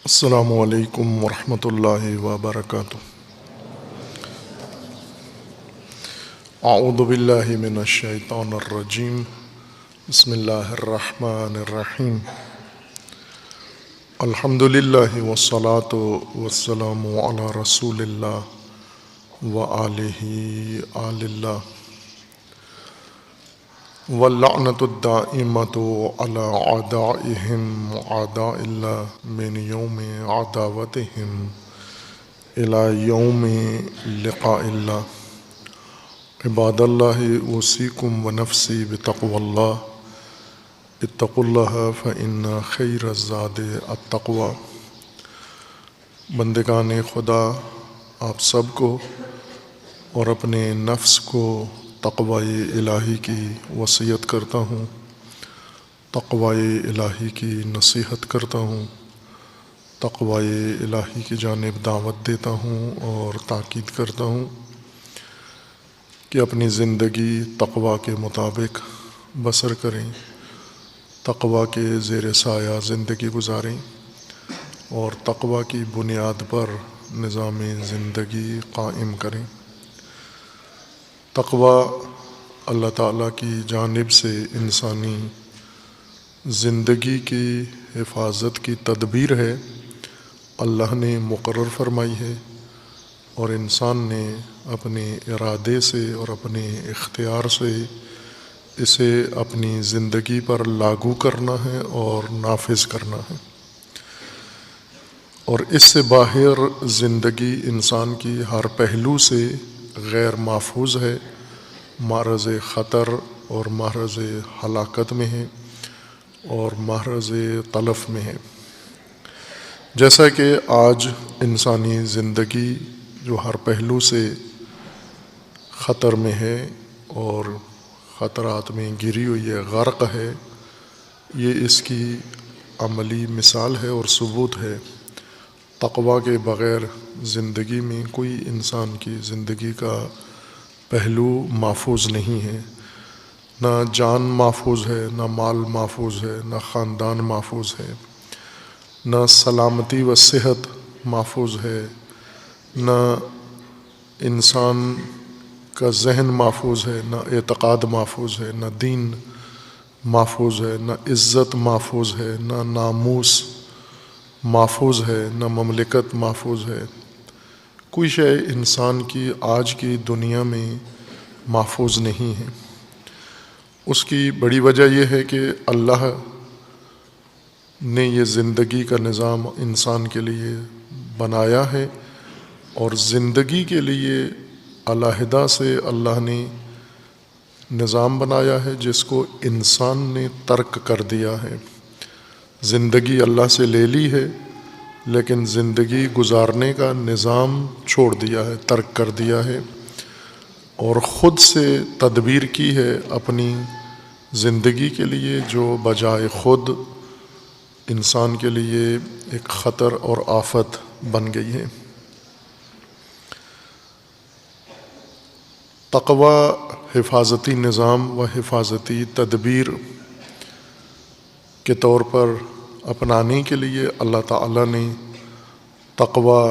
السلام علیکم ورحمۃ اللہ وبرکاتہ۔ اعوذ باللہ من الشیطان الرجیم، بسم اللہ الرحمن الرحیم۔ الحمد للہ والصلاۃ والسلام علی رسول اللہ وآلہ آل اللہ، واللعنۃ الدائمۃ علی اعدائہم اعداء اللہ من یوم عداوتہم الی یوم لقاء اللہ۔ عباد اللہ اوصیکم ونفسی بتقوی اللہ، اتقوا اللہ فإن خیر الزاد التقوی۔ بندگان خدا، آپ سب کو اور اپنے نفس کو تقوی الہی کی وصیت کرتا ہوں، تقوی الہی کی نصیحت کرتا ہوں، تقوی الہی کی جانب دعوت دیتا ہوں اور تاکید کرتا ہوں کہ اپنی زندگی تقوی کے مطابق بسر کریں، تقوی کے زیر سایہ زندگی گزاریں اور تقوی کی بنیاد پر نظام زندگی قائم کریں۔ تقوی اللہ تعالیٰ کی جانب سے انسانی زندگی کی حفاظت کی تدبیر ہے، اللہ نے مقرر فرمائی ہے اور انسان نے اپنے ارادے سے اور اپنے اختیار سے اسے اپنی زندگی پر لاگو کرنا ہے اور نافذ کرنا ہے، اور اس سے باہر زندگی انسان کی ہر پہلو سے غیر محفوظ ہے، معرض خطر اور معرض ہلاکت میں ہے اور معرض تلف میں ہے۔ جیسا کہ آج انسانی زندگی جو ہر پہلو سے خطر میں ہے اور خطرات میں گری ہوئی ہے، غرق ہے، یہ اس کی عملی مثال ہے اور ثبوت ہے۔ تقوی کے بغیر زندگی میں کوئی انسان کی زندگی کا پہلو محفوظ نہیں ہے، نہ جان محفوظ ہے، نہ مال محفوظ ہے، نہ خاندان محفوظ ہے، نہ سلامتی و صحت محفوظ ہے، نہ انسان کا ذہن محفوظ ہے، نہ اعتقاد محفوظ ہے، نہ دین محفوظ ہے، نہ عزت محفوظ ہے، نہ ناموس محفوظ ہے، نہ مملکت محفوظ ہے۔ کوئی شے انسان کی آج کی دنیا میں محفوظ نہیں ہے۔ اس کی بڑی وجہ یہ ہے کہ اللہ نے یہ زندگی کا نظام انسان کے لیے بنایا ہے، اور زندگی کے لیے علیحدہ سے اللہ نے نظام بنایا ہے جس کو انسان نے ترک کر دیا ہے۔ زندگی اللہ سے لے لی ہے، لیکن زندگی گزارنے کا نظام چھوڑ دیا ہے، ترک کر دیا ہے، اور خود سے تدبیر کی ہے اپنی زندگی کے لیے، جو بجائے خود انسان کے لیے ایک خطر اور آفت بن گئی ہے۔ تقوی حفاظتی نظام و حفاظتی تدبیر کے طور پر اپنانے کے لیے اللہ تعالیٰ نے تقوی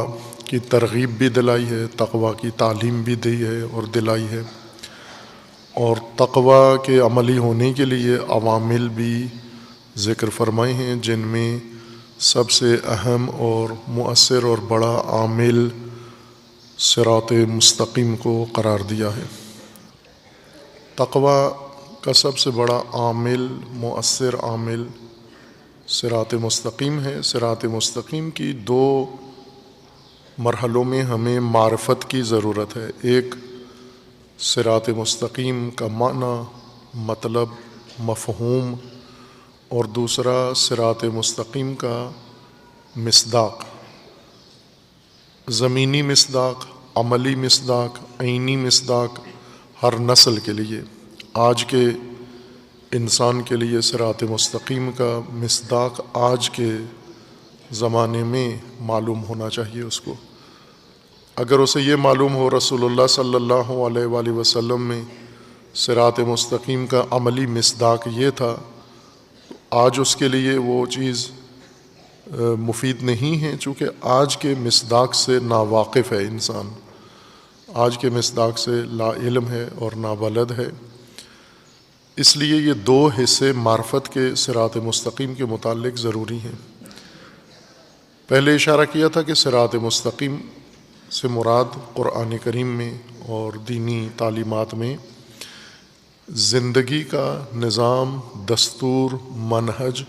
کی ترغیب بھی دلائی ہے، تقوی کی تعلیم بھی دی ہے اور دلائی ہے، اور تقوی کے عملی ہونے کے لیے عوامل بھی ذکر فرمائے ہیں، جن میں سب سے اہم اور مؤثر اور بڑا عامل صراط مستقیم کو قرار دیا ہے۔ تقوی کا سب سے بڑا عامل، مؤثر عامل صراط مستقیم ہے۔ صراط مستقیم کی دو مرحلوں میں ہمیں معرفت کی ضرورت ہے۔ ایک صراط مستقیم کا معنی، مطلب، مفہوم، اور دوسرا صراط مستقیم کا مصداق، زمینی مصداق، عملی مصداق، عینی مصداق ہر نسل کے لیے۔ آج کے انسان کے لیے صراط مستقیم کا مصداق آج کے زمانے میں معلوم ہونا چاہیے اس کو۔ اگر اسے یہ معلوم ہو رسول اللہ صلی اللہ علیہ وآلہ وسلم میں صراط مستقیم کا عملی مصداق یہ تھا، آج اس کے لیے وہ چیز مفید نہیں ہیں، چونکہ آج کے مصداق سے ناواقف ہے انسان، آج کے مصداق سے لا علم ہے اور نابلد ہے۔ اس لیے یہ دو حصے معرفت کے صراط مستقیم کے متعلق ضروری ہیں۔ پہلے اشارہ کیا تھا کہ صراط مستقیم سے مراد قرآن کریم میں اور دینی تعلیمات میں زندگی کا نظام، دستور، منہج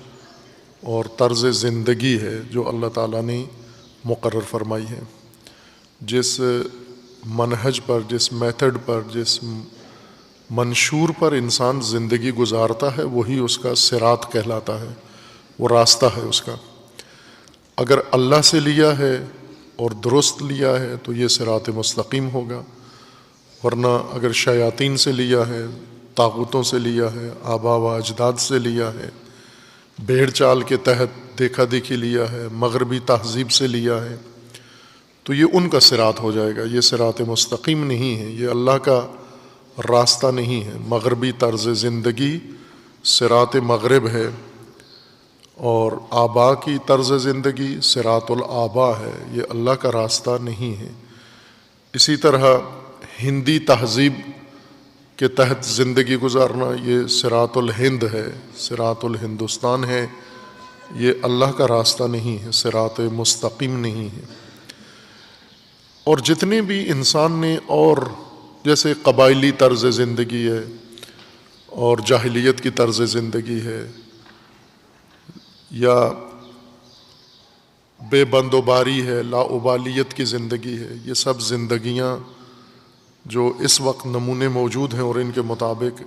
اور طرز زندگی ہے جو اللہ تعالیٰ نے مقرر فرمائی ہے۔ جس منہج پر، جس میتھڈ پر، جس منشور پر انسان زندگی گزارتا ہے وہی اس کا صراط کہلاتا ہے، وہ راستہ ہے اس کا۔ اگر اللہ سے لیا ہے اور درست لیا ہے تو یہ صراط مستقیم ہوگا، ورنہ اگر شیاطین سے لیا ہے، طاغوتوں سے لیا ہے، آبا و اجداد سے لیا ہے، بھیڑ چال کے تحت دیکھا دیکھی لیا ہے، مغربی تہذیب سے لیا ہے، تو یہ ان کا صراط ہو جائے گا۔ یہ صراط مستقیم نہیں ہے، یہ اللہ کا راستہ نہیں ہے۔ مغربی طرز زندگی صراط مغرب ہے، اور آبا کی طرز زندگی صراط الآبا ہے، یہ اللہ کا راستہ نہیں ہے۔ اسی طرح ہندی تہذیب کے تحت زندگی گزارنا یہ صراط الہند ہے، صراط الہندوستان ہے، یہ اللہ کا راستہ نہیں ہے، صراط مستقیم نہیں ہے۔ اور جتنے بھی انسان نے اور جیسے قبائلی طرز زندگی ہے اور جاہلیت کی طرز زندگی ہے، یا بے بند و باری ہے، لاابالیت کی زندگی ہے، یہ سب زندگیاں جو اس وقت نمونے موجود ہیں اور ان کے مطابق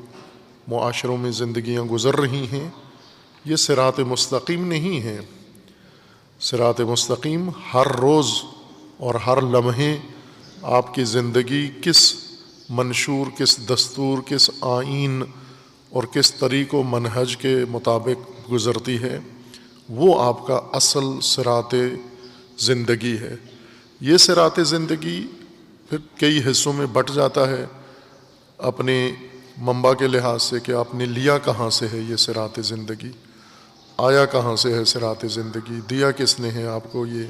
معاشروں میں زندگیاں گزر رہی ہیں، یہ صراط مستقیم نہیں ہے۔ صراط مستقیم ہر روز اور ہر لمحے آپ کی زندگی کس منشور، کس دستور، کس آئین اور کس طریق و منہج کے مطابق گزرتی ہے، وہ آپ کا اصل صراط زندگی ہے۔ یہ صراط زندگی پھر کئی حصوں میں بٹ جاتا ہے اپنے منبع کے لحاظ سے کہ آپ نے لیا کہاں سے ہے یہ صراط زندگی، آیا کہاں سے ہے صراط زندگی، دیا کس نے ہے آپ کو یہ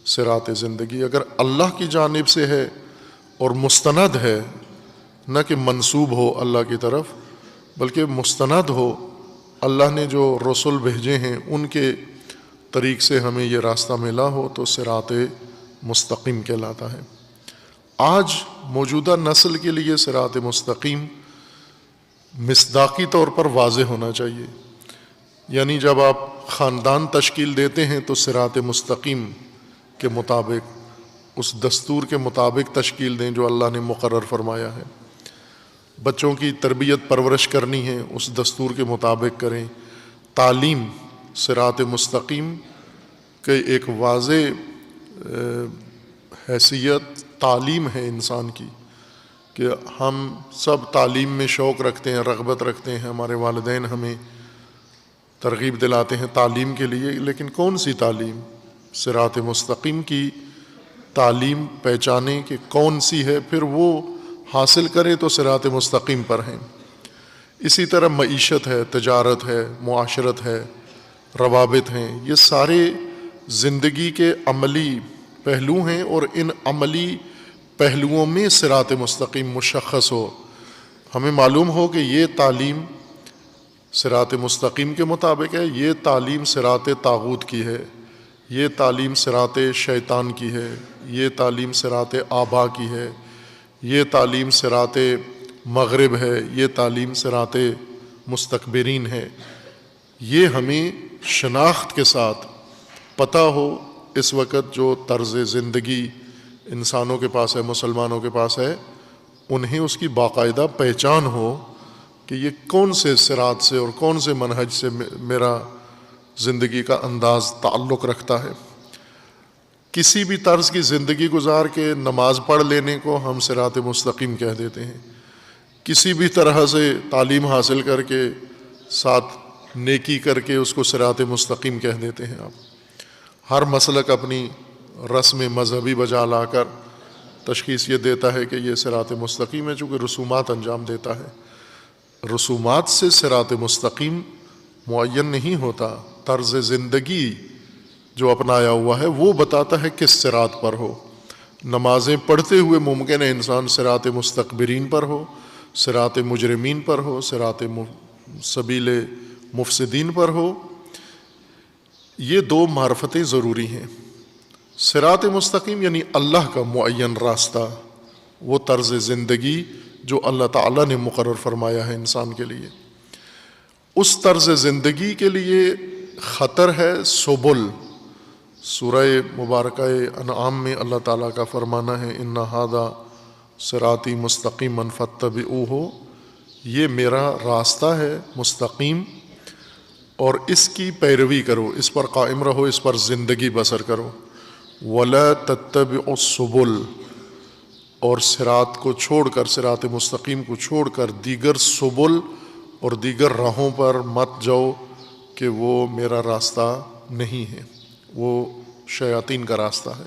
صراط زندگی۔ اگر اللہ کی جانب سے ہے اور مستند ہے، نہ کہ منسوب ہو اللہ کی طرف، بلکہ مستند ہو، اللہ نے جو رسول بھیجے ہیں ان کے طریق سے ہمیں یہ راستہ ملا ہو، تو صراط مستقیم کہلاتا ہے۔ آج موجودہ نسل کے لیے صراط مستقیم مصداقی طور پر واضح ہونا چاہیے، یعنی جب آپ خاندان تشکیل دیتے ہیں تو صراط مستقیم کے مطابق، اس دستور کے مطابق تشکیل دیں جو اللہ نے مقرر فرمایا ہے۔ بچوں کی تربیت پرورش کرنی ہے، اس دستور کے مطابق کریں۔ تعلیم صراط مستقیم کے ایک واضح حیثیت تعلیم ہے انسان کی، کہ ہم سب تعلیم میں شوق رکھتے ہیں، رغبت رکھتے ہیں، ہمارے والدین ہمیں ترغیب دلاتے ہیں تعلیم کے لیے، لیکن کون سی تعلیم؟ صراط مستقیم کی تعلیم پہچانے کہ کون سی ہے، پھر وہ حاصل کرے تو صراط مستقیم پر ہیں۔ اسی طرح معیشت ہے، تجارت ہے، معاشرت ہے، روابط ہیں، یہ سارے زندگی کے عملی پہلو ہیں، اور ان عملی پہلوؤں میں صراط مستقیم مشخص ہو، ہمیں معلوم ہو کہ یہ تعلیم صراط مستقیم کے مطابق ہے، یہ تعلیم صراط طاغوت کی ہے، یہ تعلیم صراط شیطان کی ہے، یہ تعلیم صراط آبا کی ہے، یہ تعلیم صراط مغرب ہے، یہ تعلیم صراط مستکبرین ہے۔ یہ ہمیں شناخت کے ساتھ پتہ ہو اس وقت جو طرز زندگی انسانوں کے پاس ہے، مسلمانوں کے پاس ہے، انہیں اس کی باقاعدہ پہچان ہو کہ یہ کون سے صراط سے اور کون سے منہج سے میرا زندگی کا انداز تعلق رکھتا ہے۔ کسی بھی طرز کی زندگی گزار کے نماز پڑھ لینے کو ہم صراط مستقیم کہہ دیتے ہیں، کسی بھی طرح سے تعلیم حاصل کر کے ساتھ نیکی کر کے اس کو صراط مستقیم کہہ دیتے ہیں۔ آپ ہر مسلک اپنی رسم مذہبی بجا لا کر تشخیص یہ دیتا ہے کہ یہ صراط مستقیم ہے، چونکہ رسومات انجام دیتا ہے۔ رسومات سے صراط مستقیم معین نہیں ہوتا، طرز زندگی جو اپنایا ہوا ہے وہ بتاتا ہے کس صراط پر ہو۔ نمازیں پڑھتے ہوئے ممکن ہے انسان صراط مستکبرین پر ہو، صراط مجرمین پر ہو، صراط سبیل مفسدین پر ہو۔ یہ دو معرفتیں ضروری ہیں۔ صراط مستقیم یعنی اللہ کا معین راستہ، وہ طرز زندگی جو اللہ تعالیٰ نے مقرر فرمایا ہے انسان کے لیے۔ اس طرز زندگی کے لیے خطر ہے سبل۔ سورہ مبارکہ انعام میں اللہ تعالیٰ کا فرمانا ہے ان ھذا صراطی مستقیما فاتبعوہ، یہ میرا راستہ ہے مستقیم اور اس کی پیروی کرو، اس پر قائم رہو، اس پر زندگی بسر کرو۔ ولا تتبعوا السبل، اور صراط کو چھوڑ کر، صراط مستقیم کو چھوڑ کر دیگر سبل اور دیگر راہوں پر مت جاؤ کہ وہ میرا راستہ نہیں ہے، وہ شیاطین کا راستہ ہے۔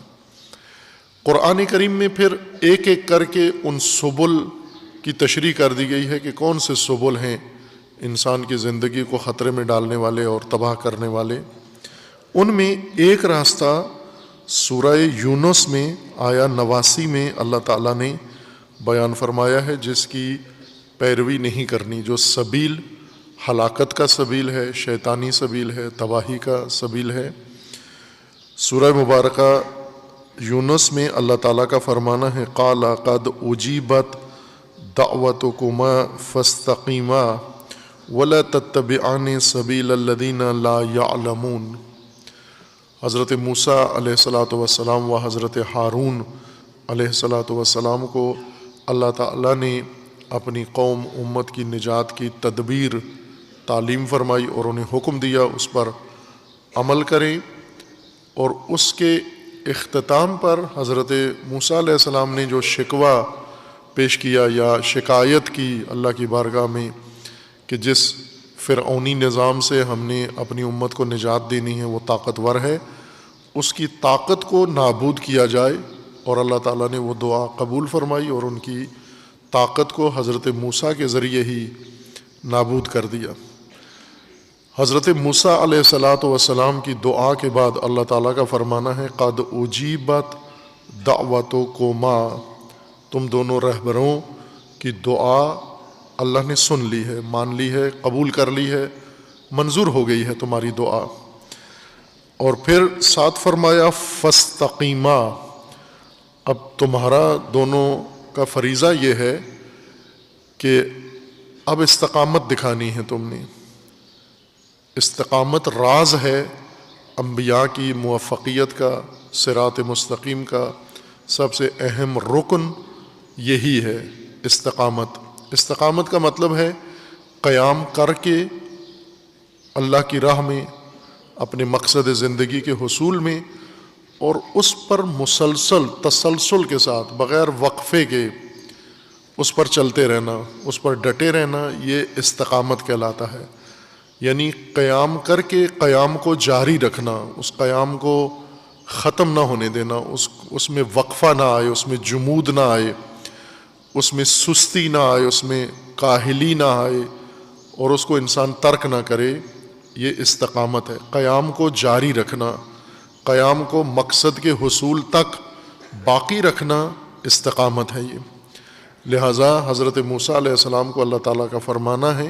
قرآن کریم میں پھر ایک ایک کر کے ان سبل کی تشریح کر دی گئی ہے کہ کون سے سبل ہیں انسان کی زندگی کو خطرے میں ڈالنے والے اور تباہ کرنے والے۔ ان میں ایک راستہ سورہ یونس میں آیا 89 میں اللہ تعالیٰ نے بیان فرمایا ہے، جس کی پیروی نہیں کرنی، جو سبیل ہلاکت کا سبیل ہے، شیطانی سبیل ہے، تباہی کا سبیل ہے۔ سورہ مبارکہ یونس میں اللہ تعالیٰ کا فرمانا ہے قال قد اجیبت دعوتکما فاستقیما ولا تتبعان سبیل الذین لا یعلمون۔ حضرت موسیٰ علیہ الصلاۃ والسلام و حضرت ہارون علیہ الصلاۃ والسلام کو اللہ تعالیٰ نے اپنی قوم امت کی نجات کی تدبیر تعلیم فرمائی اور انہیں حکم دیا اس پر عمل کریں، اور اس کے اختتام پر حضرت موسیٰ علیہ السلام نے جو شکوہ پیش کیا یا شکایت کی اللہ کی بارگاہ میں کہ جس فرعونی نظام سے ہم نے اپنی امت کو نجات دینی ہے وہ طاقتور ہے، اس کی طاقت کو نابود کیا جائے، اور اللہ تعالیٰ نے وہ دعا قبول فرمائی اور ان کی طاقت کو حضرت موسیٰ کے ذریعے ہی نابود کر دیا۔ حضرت موسیٰ علیہ الصلاۃ والسلام کی دعا کے بعد اللہ تعالیٰ کا فرمانا ہے قد اجیبت دعوتکما، تم دونوں رہبروں کی دعا اللہ نے سن لی ہے، مان لی ہے، قبول کر لی ہے، منظور ہو گئی ہے تمہاری دعا۔ اور پھر ساتھ فرمایا فاستقیما، اب تمہارا دونوں کا فریضہ یہ ہے کہ اب استقامت دکھانی ہے تم نے۔ استقامت راز ہے انبیاء کی موفقیت کا، صراط مستقیم کا سب سے اہم رکن یہی ہے استقامت۔ استقامت کا مطلب ہے قیام کر کے اللہ کی راہ میں، اپنے مقصد زندگی کے حصول میں، اور اس پر مسلسل تسلسل کے ساتھ بغیر وقفے کے اس پر چلتے رہنا، اس پر ڈٹے رہنا، یہ استقامت کہلاتا ہے۔ یعنی قیام کر کے قیام کو جاری رکھنا، اس قیام کو ختم نہ ہونے دینا، اس میں وقفہ نہ آئے، اس میں جمود نہ آئے، اس میں سستی نہ آئے، اس میں کاہلی نہ آئے، اور اس کو انسان ترک نہ کرے، یہ استقامت ہے۔ قیام کو جاری رکھنا، قیام کو مقصد کے حصول تک باقی رکھنا استقامت ہے یہ۔ لہٰذا حضرت موسیٰ علیہ السلام کو اللہ تعالیٰ کا فرمانا ہے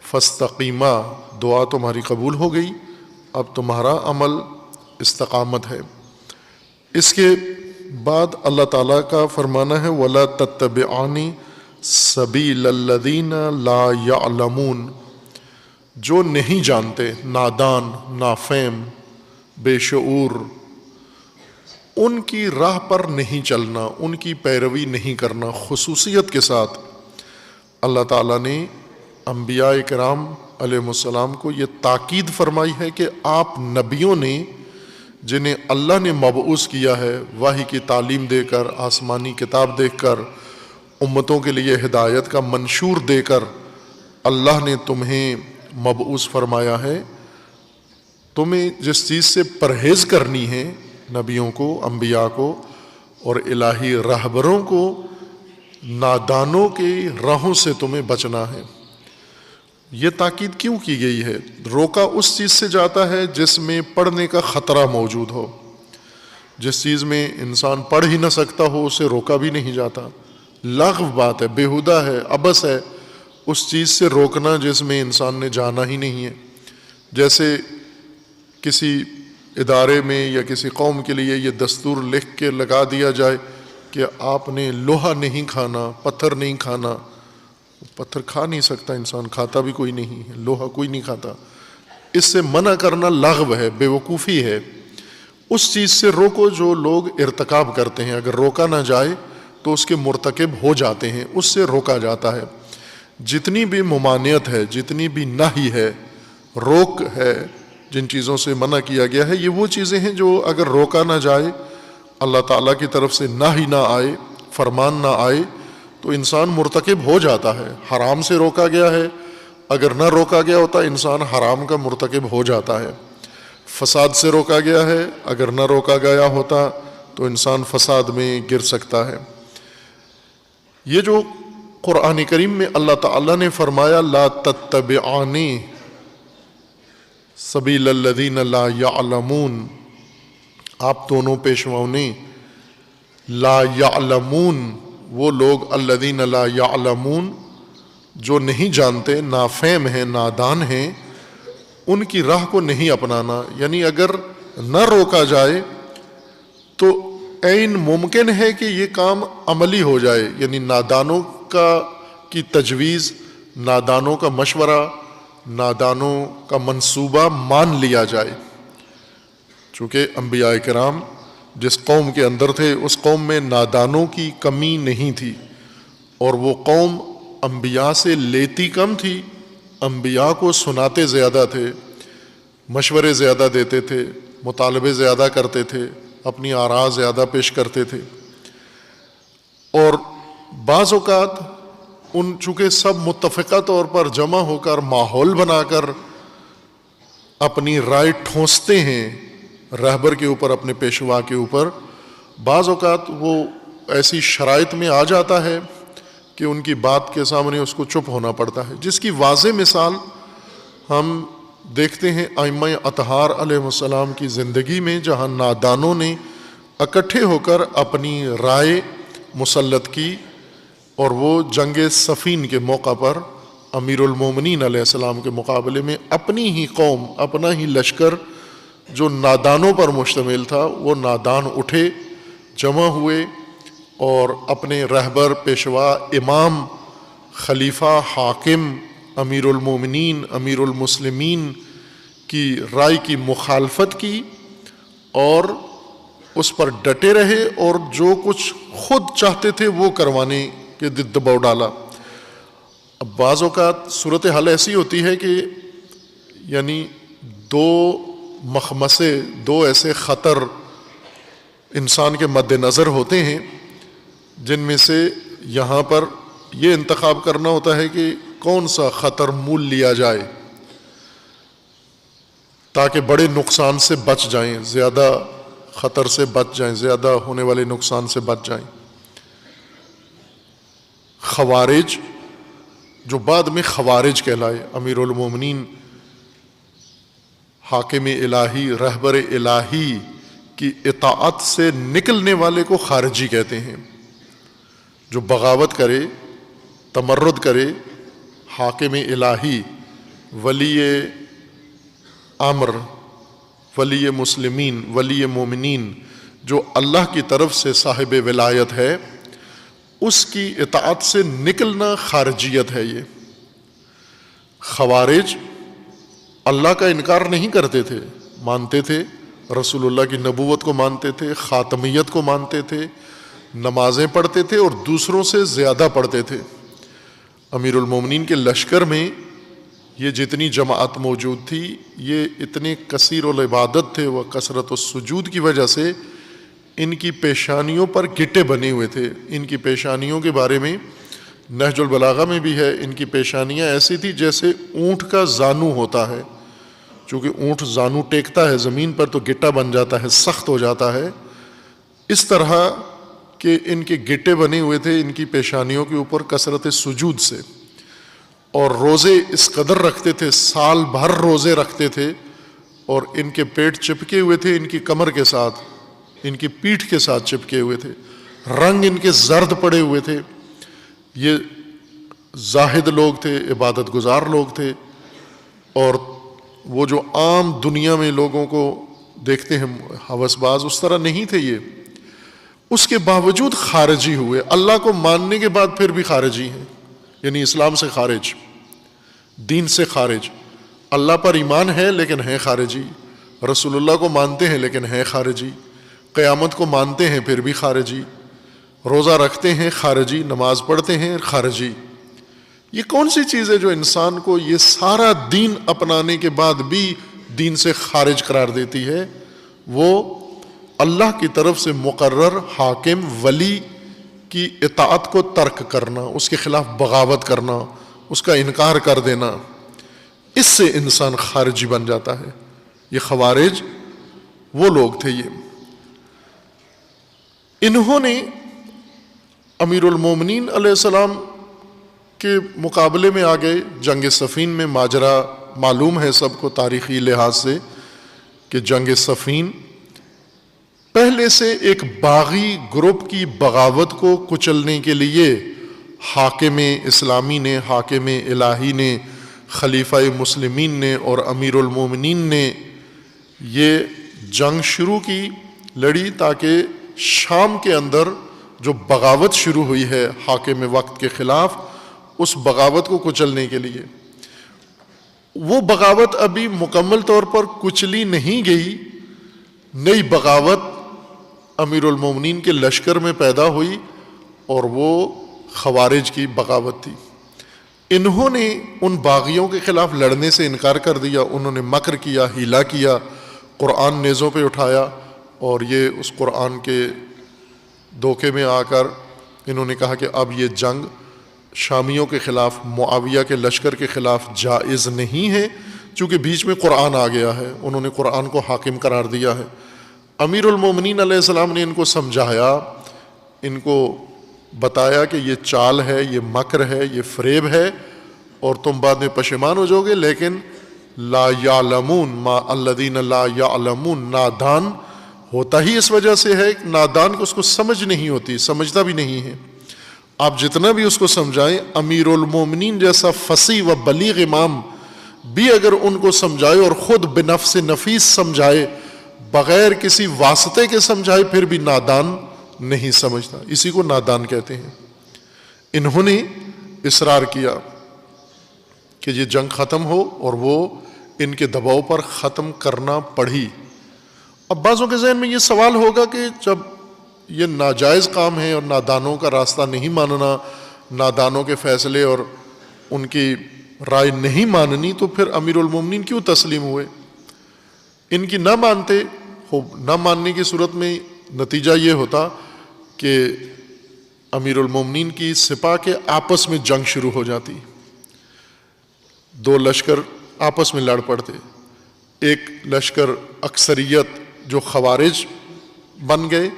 فاستقیما، دعا تمہاری قبول ہو گئی، اب تمہارا عمل استقامت ہے۔ اس کے بعد اللہ تعالیٰ کا فرمانا ہے وَلَا تَتَّبِعَانِ سَبِيلَ الَّذِينَ لَا يَعْلَمُونَ، جو نہیں جانتے، نادان، نافہم، بے شعور، ان کی راہ پر نہیں چلنا، ان کی پیروی نہیں کرنا۔ خصوصیت کے ساتھ اللہ تعالیٰ نے انبیاء کرام علیہ السلام کو یہ تاکید فرمائی ہے کہ آپ نبیوں نے جنہیں اللہ نے مبعوث کیا ہے وحی کی تعلیم دے کر، آسمانی کتاب دے کر، امتوں کے لیے ہدایت کا منشور دے کر اللہ نے تمہیں مبعوث فرمایا ہے، تمہیں جس چیز سے پرہیز کرنی ہے نبیوں کو، انبیاء کو اور الہی رہبروں کو، نادانوں کی راہوں سے تمہیں بچنا ہے۔ یہ تاکید کیوں کی گئی ہے؟ روکا اس چیز سے جاتا ہے جس میں پڑھنے کا خطرہ موجود ہو. جس چیز میں انسان پڑھ ہی نہ سکتا ہو اسے روکا بھی نہیں جاتا. لغو بات ہے، بیہودہ ہے، عبث ہے اس چیز سے روکنا جس میں انسان نے جانا ہی نہیں ہے. جیسے کسی ادارے میں یا کسی قوم کے لیے یہ دستور لکھ کے لگا دیا جائے کہ آپ نے لوہا نہیں کھانا، پتھر نہیں کھانا. پتھر کھا نہیں سکتا انسان، کھاتا بھی کوئی نہیں ہے، لوہا کوئی نہیں کھاتا. اس سے منع کرنا لغو ہے، بے وقوفی ہے. اس چیز سے روکو جو لوگ ارتکاب کرتے ہیں. اگر روکا نہ جائے تو اس کے مرتکب ہو جاتے ہیں، اس سے روکا جاتا ہے. جتنی بھی ممانعت ہے، جتنی بھی نہی ہے، روک ہے، جن چیزوں سے منع کیا گیا ہے، یہ وہ چیزیں ہیں جو اگر روکا نہ جائے، اللہ تعالیٰ کی طرف سے نہی نہ آئے، فرمان نہ آئے، تو انسان مرتکب ہو جاتا ہے. حرام سے روکا گیا ہے، اگر نہ روکا گیا ہوتا انسان حرام کا مرتکب ہو جاتا ہے. فساد سے روکا گیا ہے، اگر نہ روکا گیا ہوتا تو انسان فساد میں گر سکتا ہے. یہ جو قرآن کریم میں اللہ تعالیٰ نے فرمایا لا تتبعانی سبیل الذین لا یعلمون، آپ دونوں پیشواؤں نے لا یعلمون، وہ لوگ الذین لا یعلمون جو نہیں جانتے، نافہم ہیں، نادان ہیں، ان کی راہ کو نہیں اپنانا. یعنی اگر نہ روکا جائے تو عین ممکن ہے کہ یہ کام عملی ہو جائے. یعنی نادانوں کی تجویز، نادانوں کا مشورہ، نادانوں کا منصوبہ مان لیا جائے. چونکہ انبیاء کرام جس قوم کے اندر تھے اس قوم میں نادانوں کی کمی نہیں تھی، اور وہ قوم انبیاء سے لیتی کم تھی، انبیاء کو سناتے زیادہ تھے، مشورے زیادہ دیتے تھے، مطالبے زیادہ کرتے تھے، اپنی آراء زیادہ پیش کرتے تھے. اور بعض اوقات چونکہ سب متفقہ طور پر جمع ہو کر ماحول بنا کر اپنی رائے ٹھونستے ہیں رہبر کے اوپر، اپنے پیشوا کے اوپر، بعض اوقات وہ ایسی شرائط میں آ جاتا ہے کہ ان کی بات کے سامنے اس کو چپ ہونا پڑتا ہے. جس کی واضح مثال ہم دیکھتے ہیں ائمہ اطہار علیہ السلام کی زندگی میں، جہاں نادانوں نے اکٹھے ہو کر اپنی رائے مسلط کی، اور وہ جنگ صفین کے موقع پر امیر المومنین علیہ السلام کے مقابلے میں اپنی ہی قوم، اپنا ہی لشکر جو نادانوں پر مشتمل تھا، وہ نادان اٹھے، جمع ہوئے، اور اپنے رہبر، پیشوا، امام، خلیفہ، حاکم، امیر المومنین، امیر المسلمین کی رائے کی مخالفت کی اور اس پر ڈٹے رہے، اور جو کچھ خود چاہتے تھے وہ کروانے کے دباؤ ڈالا. اب بعض اوقات صورتحال ایسی ہوتی ہے کہ یعنی دو مخمصے، دو ایسے خطر انسان کے مد نظر ہوتے ہیں جن میں سے یہاں پر یہ انتخاب کرنا ہوتا ہے کہ کون سا خطر مول لیا جائے تاکہ بڑے نقصان سے بچ جائیں، زیادہ خطر سے بچ جائیں، زیادہ ہونے والے نقصان سے بچ جائیں. خوارج، جو بعد میں خوارج کہلائے، امیر المومنین، حاکم الہی، رہبر الہی کی اطاعت سے نکلنے والے کو خارجی کہتے ہیں. جو بغاوت کرے، تمرد کرے، حاکم الہی، ولی امر، ولی مسلمین، ولی مومنین، جو اللہ کی طرف سے صاحب ولایت ہے، اس کی اطاعت سے نکلنا خارجیت ہے. یہ خوارج اللہ کا انکار نہیں کرتے تھے، مانتے تھے، رسول اللہ کی نبوت کو مانتے تھے، خاتمیت کو مانتے تھے، نمازیں پڑھتے تھے اور دوسروں سے زیادہ پڑھتے تھے. امیر المومنین کے لشکر میں یہ جتنی جماعت موجود تھی، یہ اتنے کثیر العبادت تھے، وہ کثرت السجود کی وجہ سے ان کی پیشانیوں پر گٹے بنے ہوئے تھے. ان کی پیشانیوں کے بارے میں نہج البلاغہ میں بھی ہے، ان کی پیشانیاں ایسی تھی جیسے اونٹ کا زانو ہوتا ہے. چونکہ اونٹ زانو ٹیکتا ہے زمین پر تو گٹا بن جاتا ہے، سخت ہو جاتا ہے، اس طرح کہ ان کے گٹے بنے ہوئے تھے ان کی پیشانیوں کے اوپر کثرت سجود سے. اور روزے اس قدر رکھتے تھے، سال بھر روزے رکھتے تھے، اور ان کے پیٹ چپکے ہوئے تھے ان کی کمر کے ساتھ، ان کی پیٹھ کے ساتھ چپکے ہوئے تھے، رنگ ان کے زرد پڑے ہوئے تھے۔ یہ زاہد لوگ تھے، عبادت گزار لوگ تھے، اور وہ جو عام دنیا میں لوگوں کو دیکھتے ہیں ہوس باز، اس طرح نہیں تھے یہ۔ اس کے باوجود خارجی ہوئے، اللہ کو ماننے کے بعد پھر بھی خارجی ہیں، یعنی اسلام سے خارج، دین سے خارج۔ اللہ پر ایمان ہے لیکن ہیں خارجی، رسول اللہ کو مانتے ہیں لیکن ہیں خارجی، قیامت کو مانتے ہیں پھر بھی خارجی، روزہ رکھتے ہیں خارجی، نماز پڑھتے ہیں خارجی۔ یہ کون سی چیز ہے جو انسان کو یہ سارا دین اپنانے کے بعد بھی دین سے خارج قرار دیتی ہے؟ وہ اللہ کی طرف سے مقرر حاکم ولی کی اطاعت کو ترک کرنا، اس کے خلاف بغاوت کرنا، اس کا انکار کر دینا، اس سے انسان خارجی بن جاتا ہے۔ یہ خوارج وہ لوگ تھے۔ یہ انہوں نے امیر المومنین علیہ السلام کے مقابلے میں آ گئے۔ جنگ صفین میں ماجرا معلوم ہے سب کو تاریخی لحاظ سے کہ جنگ صفین پہلے سے ایک باغی گروپ کی بغاوت کو کچلنے کے لیے حاکم اسلامی نے، حاکم الہی نے، خلیفہ مسلمین نے اور امیر المومنین نے یہ جنگ شروع کی، لڑی، تاکہ شام کے اندر جو بغاوت شروع ہوئی ہے حاکم وقت کے خلاف، اس بغاوت کو کچلنے کے لیے۔ وہ بغاوت ابھی مکمل طور پر کچلی نہیں گئی، نئی بغاوت امیر المومنین کے لشکر میں پیدا ہوئی، اور وہ خوارج کی بغاوت تھی۔ انہوں نے ان باغیوں کے خلاف لڑنے سے انکار کر دیا، انہوں نے مکر کیا، ہیلا کیا، قرآن نیزوں پہ اٹھایا، اور یہ اس قرآن کے دھوکے میں آ کر انہوں نے کہا کہ اب یہ جنگ شامیوں کے خلاف، معاویہ کے لشکر کے خلاف جائز نہیں ہے، چونکہ بیچ میں قرآن آ گیا ہے، انہوں نے قرآن کو حاکم قرار دیا ہے۔ امیر المومنین علیہ السلام نے ان کو سمجھایا، ان کو بتایا کہ یہ چال ہے، یہ مکر ہے، یہ فریب ہے، اور تم بعد میں پشیمان ہو جاؤ گے، لیکن لا یعلمون ما الذین لا یعلمون، نادان ہوتا ہی اس وجہ سے ہے، نادان کو اس کو سمجھ نہیں ہوتی، سمجھتا بھی نہیں ہے۔ آپ جتنا بھی اس کو سمجھائیں، امیر المومنین جیسا فصیح و بلیغ امام بھی اگر ان کو سمجھائے اور خود بنفس نفیس سمجھائے، بغیر کسی واسطے کے سمجھائے، پھر بھی نادان نہیں سمجھتا، اسی کو نادان کہتے ہیں۔ انہوں نے اصرار کیا کہ یہ جنگ ختم ہو، اور وہ ان کے دباؤ پر ختم کرنا پڑی۔ اب بعضوں کے ذہن میں یہ سوال ہوگا کہ جب یہ ناجائز کام ہے اور نادانوں کا راستہ نہیں ماننا، نادانوں کے فیصلے اور ان کی رائے نہیں ماننی، تو پھر امیر المومنین کیوں تسلیم ہوئے؟ ان کی نہ مانتے، نہ ماننے کی صورت میں نتیجہ یہ ہوتا کہ امیر المومنین کی سپاہ کے آپس میں جنگ شروع ہو جاتی، دو لشکر آپس میں لڑ پڑتے، ایک لشکر اکثریت جو خوارج بن گئے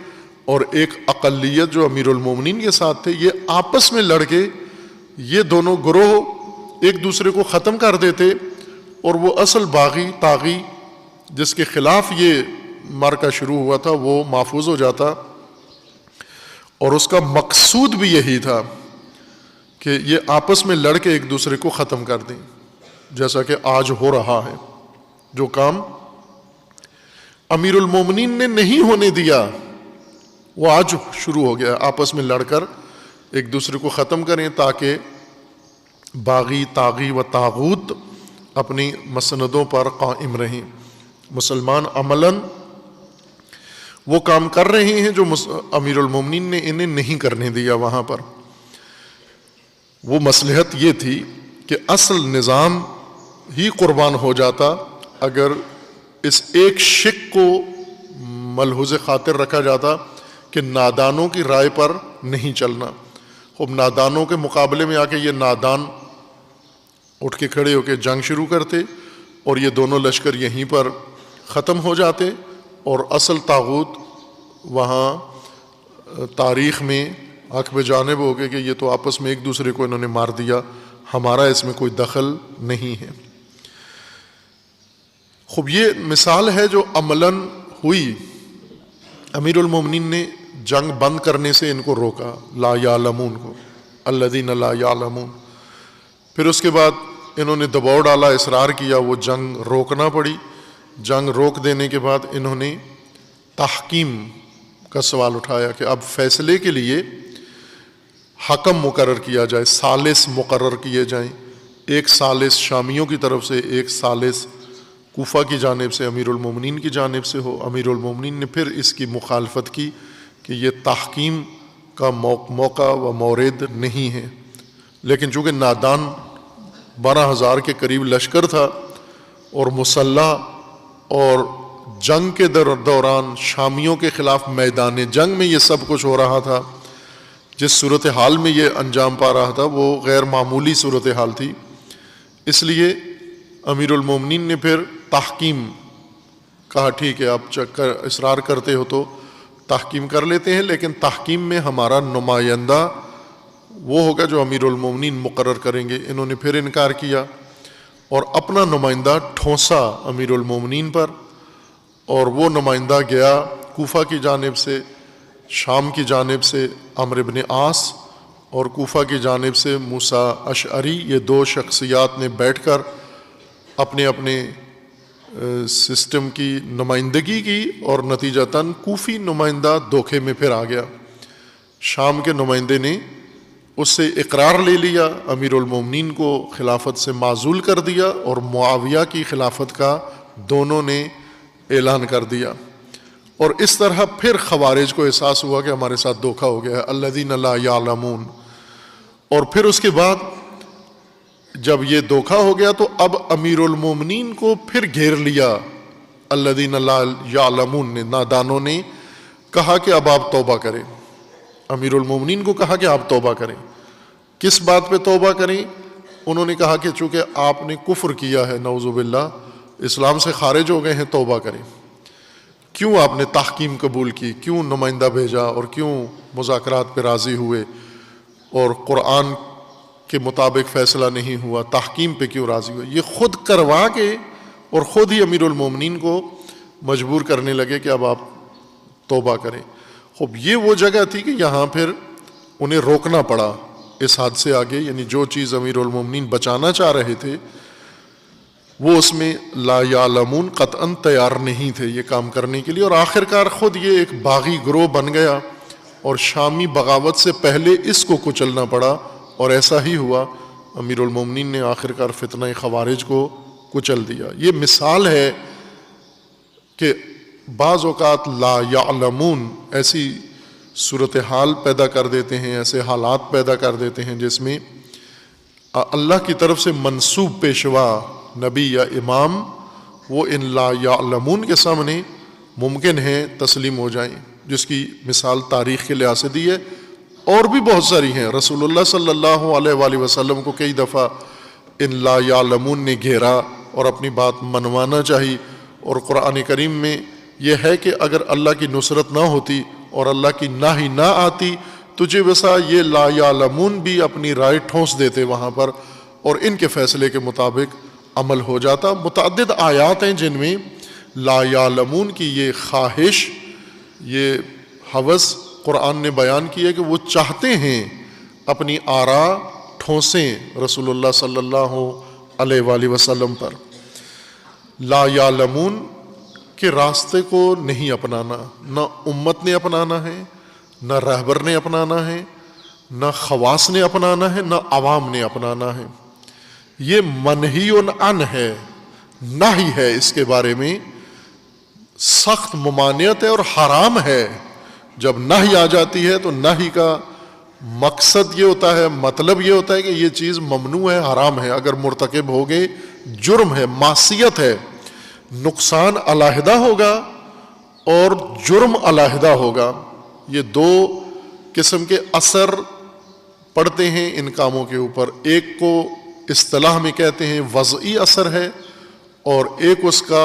اور ایک اقلیت جو امیر المومنین کے ساتھ تھے، یہ آپس میں لڑ کے یہ دونوں گروہ ایک دوسرے کو ختم کر دیتے، اور وہ اصل باغی طاغی جس کے خلاف یہ معرکہ شروع ہوا تھا وہ محفوظ ہو جاتا، اور اس کا مقصود بھی یہی تھا کہ یہ آپس میں لڑ کے ایک دوسرے کو ختم کر دیں، جیسا کہ آج ہو رہا ہے۔ جو کام امیر المومنین نے نہیں ہونے دیا وہ آج شروع ہو گیا، آپس میں لڑ کر ایک دوسرے کو ختم کریں، تاکہ باغی طاغی و طاغوت اپنی مسندوں پر قائم رہیں۔ مسلمان عملاً وہ کام کر رہے ہیں جو امیر المومنین نے انہیں نہیں کرنے دیا۔ وہاں پر وہ مصلحت یہ تھی کہ اصل نظام ہی قربان ہو جاتا اگر اس ایک شک کو ملحوظ خاطر رکھا جاتا کہ نادانوں کی رائے پر نہیں چلنا۔ خوب نادانوں کے مقابلے میں آ کے یہ نادان اٹھ کے کھڑے ہو کے جنگ شروع کرتے، اور یہ دونوں لشکر یہیں پر ختم ہو جاتے، اور اصل طاغوت وہاں تاریخ میں حق بجانب ہو گئے کہ یہ تو آپس میں ایک دوسرے کو انہوں نے مار دیا، ہمارا اس میں کوئی دخل نہیں ہے۔ خوب یہ مثال ہے جو عملاً ہوئی۔ امیر المومنین نے جنگ بند کرنے سے ان کو روکا، لا یعلمون کو، الذین لا یعلمون۔ پھر اس کے بعد انہوں نے دباؤ ڈالا، اصرار کیا، وہ جنگ روکنا پڑی۔ جنگ روک دینے کے بعد انہوں نے تحکیم کا سوال اٹھایا کہ اب فیصلے کے لیے حکم مقرر کیا جائے، ثالث مقرر کیے جائیں، ایک ثالث شامیوں کی طرف سے، ایک ثالث کوفہ کی جانب سے، امیر المومنین کی جانب سے ہو۔ امیر المومنین نے پھر اس کی مخالفت کی کہ یہ تحکیم کا موقع و مورد نہیں ہے، لیکن چونکہ نادان 12,000 کے قریب لشکر تھا اور مسلح، اور جنگ کے دوران شامیوں کے خلاف میدان جنگ میں یہ سب کچھ ہو رہا تھا، جس صورتحال میں یہ انجام پا رہا تھا وہ غیر معمولی صورتحال تھی، اس لیے امیر المومنین نے پھر تحکیم کہا ٹھیک ہے آپ اصرار کرتے ہو تو تحکیم کر لیتے ہیں، لیکن تحکیم میں ہمارا نمائندہ وہ ہوگا جو امیر المومنین مقرر کریں گے۔ انہوں نے پھر انکار کیا اور اپنا نمائندہ ٹھونسا امیر المومنین پر، اور وہ نمائندہ گیا کوفہ کی جانب سے، شام کی جانب سے عمرو بن عاص، اور کوفہ کی جانب سے موسیٰ اشعری۔ یہ دو شخصیات نے بیٹھ کر اپنے اپنے سسٹم کی نمائندگی کی، اور نتیجتاً کوفی نمائندہ دھوکے میں پھر آ گیا۔ شام کے نمائندے نے اس سے اقرار لے لیا، امیر المومنین کو خلافت سے معزول کر دیا، اور معاویہ کی خلافت کا دونوں نے اعلان کر دیا۔ اور اس طرح پھر خوارج کو احساس ہوا کہ ہمارے ساتھ دھوکہ ہو گیا ہے، الذین لا یعلمون۔ اور پھر اس کے بعد جب یہ دھوکہ ہو گیا تو اب امیر المومنین کو پھر گھیر لیا الذین لا یعلمون نے، نادانوں نے کہا کہ اب آپ توبہ کریں۔ امیر المومنین کو کہا کہ آپ توبہ کریں۔ کس بات پہ توبہ کریں؟ انہوں نے کہا کہ چونکہ آپ نے کفر کیا ہے، نعوذ باللہ، اسلام سے خارج ہو گئے ہیں، توبہ کریں۔ کیوں آپ نے تحکیم قبول کی، کیوں نمائندہ بھیجا، اور کیوں مذاکرات پہ راضی ہوئے، اور قرآن کے مطابق فیصلہ نہیں ہوا، تحکیم پہ کیوں راضی ہوئے؟ یہ خود کروا کے اور خود ہی امیر المومنین کو مجبور کرنے لگے کہ اب آپ توبہ کریں۔ خوب یہ وہ جگہ تھی کہ یہاں پھر انہیں روکنا پڑا اس حد سے آگے، یعنی جو چیز امیر المومنین بچانا چاہ رہے تھے وہ اس میں لا یعلمون قطعاً تیار نہیں تھے یہ کام کرنے کے لیے، اور آخرکار خود یہ ایک باغی گروہ بن گیا، اور شامی بغاوت سے پہلے اس کو کچلنا پڑا، اور ایسا ہی ہوا۔ امیر المومنین نے آخرکار فتنہ خوارج کو کچل دیا۔ یہ مثال ہے کہ بعض اوقات لا یعلمون ایسی صورتحال پیدا کر دیتے ہیں، ایسے حالات پیدا کر دیتے ہیں جس میں اللہ کی طرف سے منسوب پیشوا، نبی یا امام، وہ ان لا یعلمون کے سامنے ممکن ہے تسلیم ہو جائیں، جس کی مثال تاریخ کے لحاظ سے دی ہے، اور بھی بہت ساری ہیں۔ رسول اللہ صلی اللہ علیہ وآلہ وسلم کو کئی دفعہ ان لا یعلمون نے گھیرا اور اپنی بات منوانا چاہی، اور قرآن کریم میں یہ ہے کہ اگر اللہ کی نصرت نہ ہوتی اور اللہ کی ناہی نہ آتی تو جی ویسا یہ لا یعلمون بھی اپنی رائے ٹھونس دیتے وہاں پر، اور ان کے فیصلے کے مطابق عمل ہو جاتا۔ متعدد آیات ہیں جن میں لا یعلمون کی یہ خواہش، یہ ہوس قرآن نے بیان کی ہے کہ وہ چاہتے ہیں اپنی آراء ٹھونسیں رسول اللہ صلی اللہ علیہ وآلہ وسلم پر۔ لا یعلمون کے راستے کو نہیں اپنانا، نہ امت نے اپنانا ہے، نہ رہبر نے اپنانا ہے، نہ خواص نے اپنانا ہے، نہ عوام نے اپنانا ہے۔ یہ منہی عن ہے، نہی ہے، اس کے بارے میں سخت ممانعت ہے اور حرام ہے۔ جب نہی آ جاتی ہے تو نہی کا مقصد یہ ہوتا ہے، مطلب یہ ہوتا ہے کہ یہ چیز ممنوع ہے، حرام ہے، اگر مرتکب ہو گئے جرم ہے، معصیت ہے، نقصان علیحدہ ہوگا اور جرم علیحدہ ہوگا۔ یہ دو قسم کے اثر پڑتے ہیں ان کاموں کے اوپر، ایک کو اصطلاح میں کہتے ہیں وضعی اثر ہے، اور ایک اس کا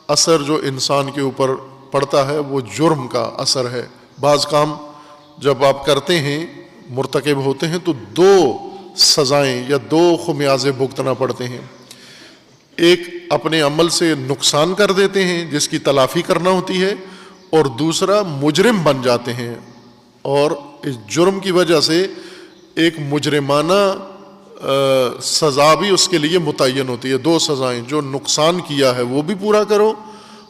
اثر جو انسان کے اوپر پڑتا ہے وہ جرم کا اثر ہے۔ بعض کام جب آپ کرتے ہیں، مرتکب ہوتے ہیں، تو دو سزائیں یا دو خمیازے بھگتنا پڑتے ہیں. ایک اپنے عمل سے نقصان کر دیتے ہیں جس کی تلافی کرنا ہوتی ہے، اور دوسرا مجرم بن جاتے ہیں اور اس جرم کی وجہ سے ایک مجرمانہ سزا بھی اس کے لیے متعین ہوتی ہے. دو سزائیں، جو نقصان کیا ہے وہ بھی پورا کرو